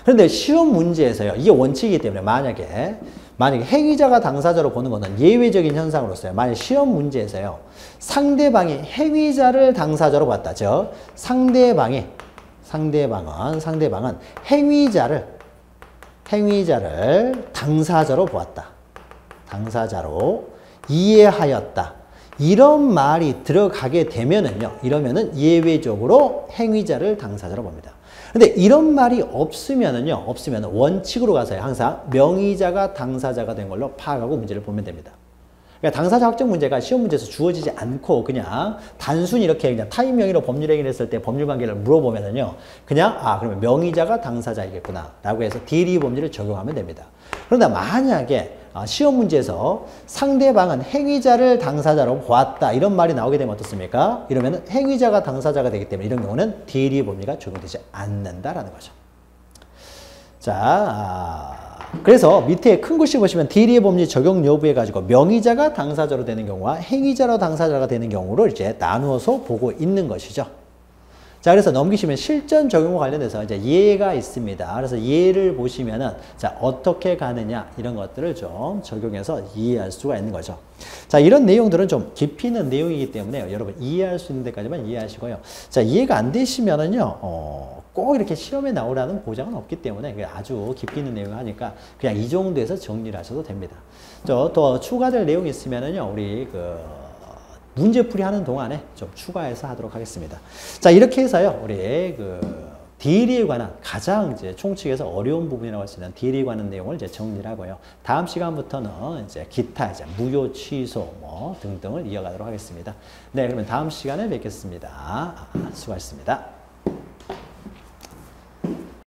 그런데 시험 문제에서요. 이게 원칙이기 때문에 만약에 행위자가 당사자로 보는 것은 예외적인 현상으로서요. 만약 시험 문제에서요. 상대방이 행위자를 당사자로 봤다. 즉 상대방은 행위자를 당사자로 보았다. 당사자로 이해하였다. 이런 말이 들어가게 되면은요, 이러면은 예외적으로 행위자를 당사자로 봅니다. 근데 이런 말이 없으면은요, 없으면 원칙으로 가서요, 항상 명의자가 당사자가 된 걸로 파악하고 문제를 보면 됩니다. 그러니까 당사자 확정 문제가 시험 문제에서 주어지지 않고 그냥 단순히 이렇게 그냥 타인 명의로 법률 행위를 했을 때 법률 관계를 물어보면은요, 그냥 그러면 명의자가 당사자이겠구나 라고 해서 대리 법률을 적용하면 됩니다. 그런데 만약에 시험 문제에서 상대방은 행위자를 당사자로 보았다 이런 말이 나오게 되면 어떻습니까? 이러면 행위자가 당사자가 되기 때문에 이런 경우는 대리 법률가 적용되지 않는다라는 거죠. 자, 그래서 밑에 큰 글씨 보시면 대리의 법률 적용 여부에 가지고 명의자가 당사자로 되는 경우와 행위자로 당사자가 되는 경우를 이제 나누어서 보고 있는 것이죠. 자, 그래서 넘기시면 실전 적용과 관련해서 이제 예가 있습니다. 그래서 예를 보시면은 자, 어떻게 가느냐 이런 것들을 좀 적용해서 이해할 수가 있는 거죠. 자, 이런 내용들은 좀 깊이 있는 내용이기 때문에 여러분 이해할 수 있는 데까지만 이해하시고요. 자, 이해가 안 되시면은요, 꼭 이렇게 시험에 나오라는 보장은 없기 때문에 아주 깊이 있는 내용을 하니까 그냥 이 정도에서 정리를 하셔도 됩니다. 더 추가될 내용이 있으면은요, 우리 문제풀이 하는 동안에 좀 추가해서 하도록 하겠습니다. 자, 이렇게 해서요, 우리 대리에 관한 가장 이제 총칙에서 어려운 부분이라고 할 수 있는 대리에 관한 내용을 이제 정리를 하고요. 다음 시간부터는 이제 기타 이제 무효 취소 뭐 등등을 이어가도록 하겠습니다. 네, 그러면 다음 시간에 뵙겠습니다. 수고하셨습니다.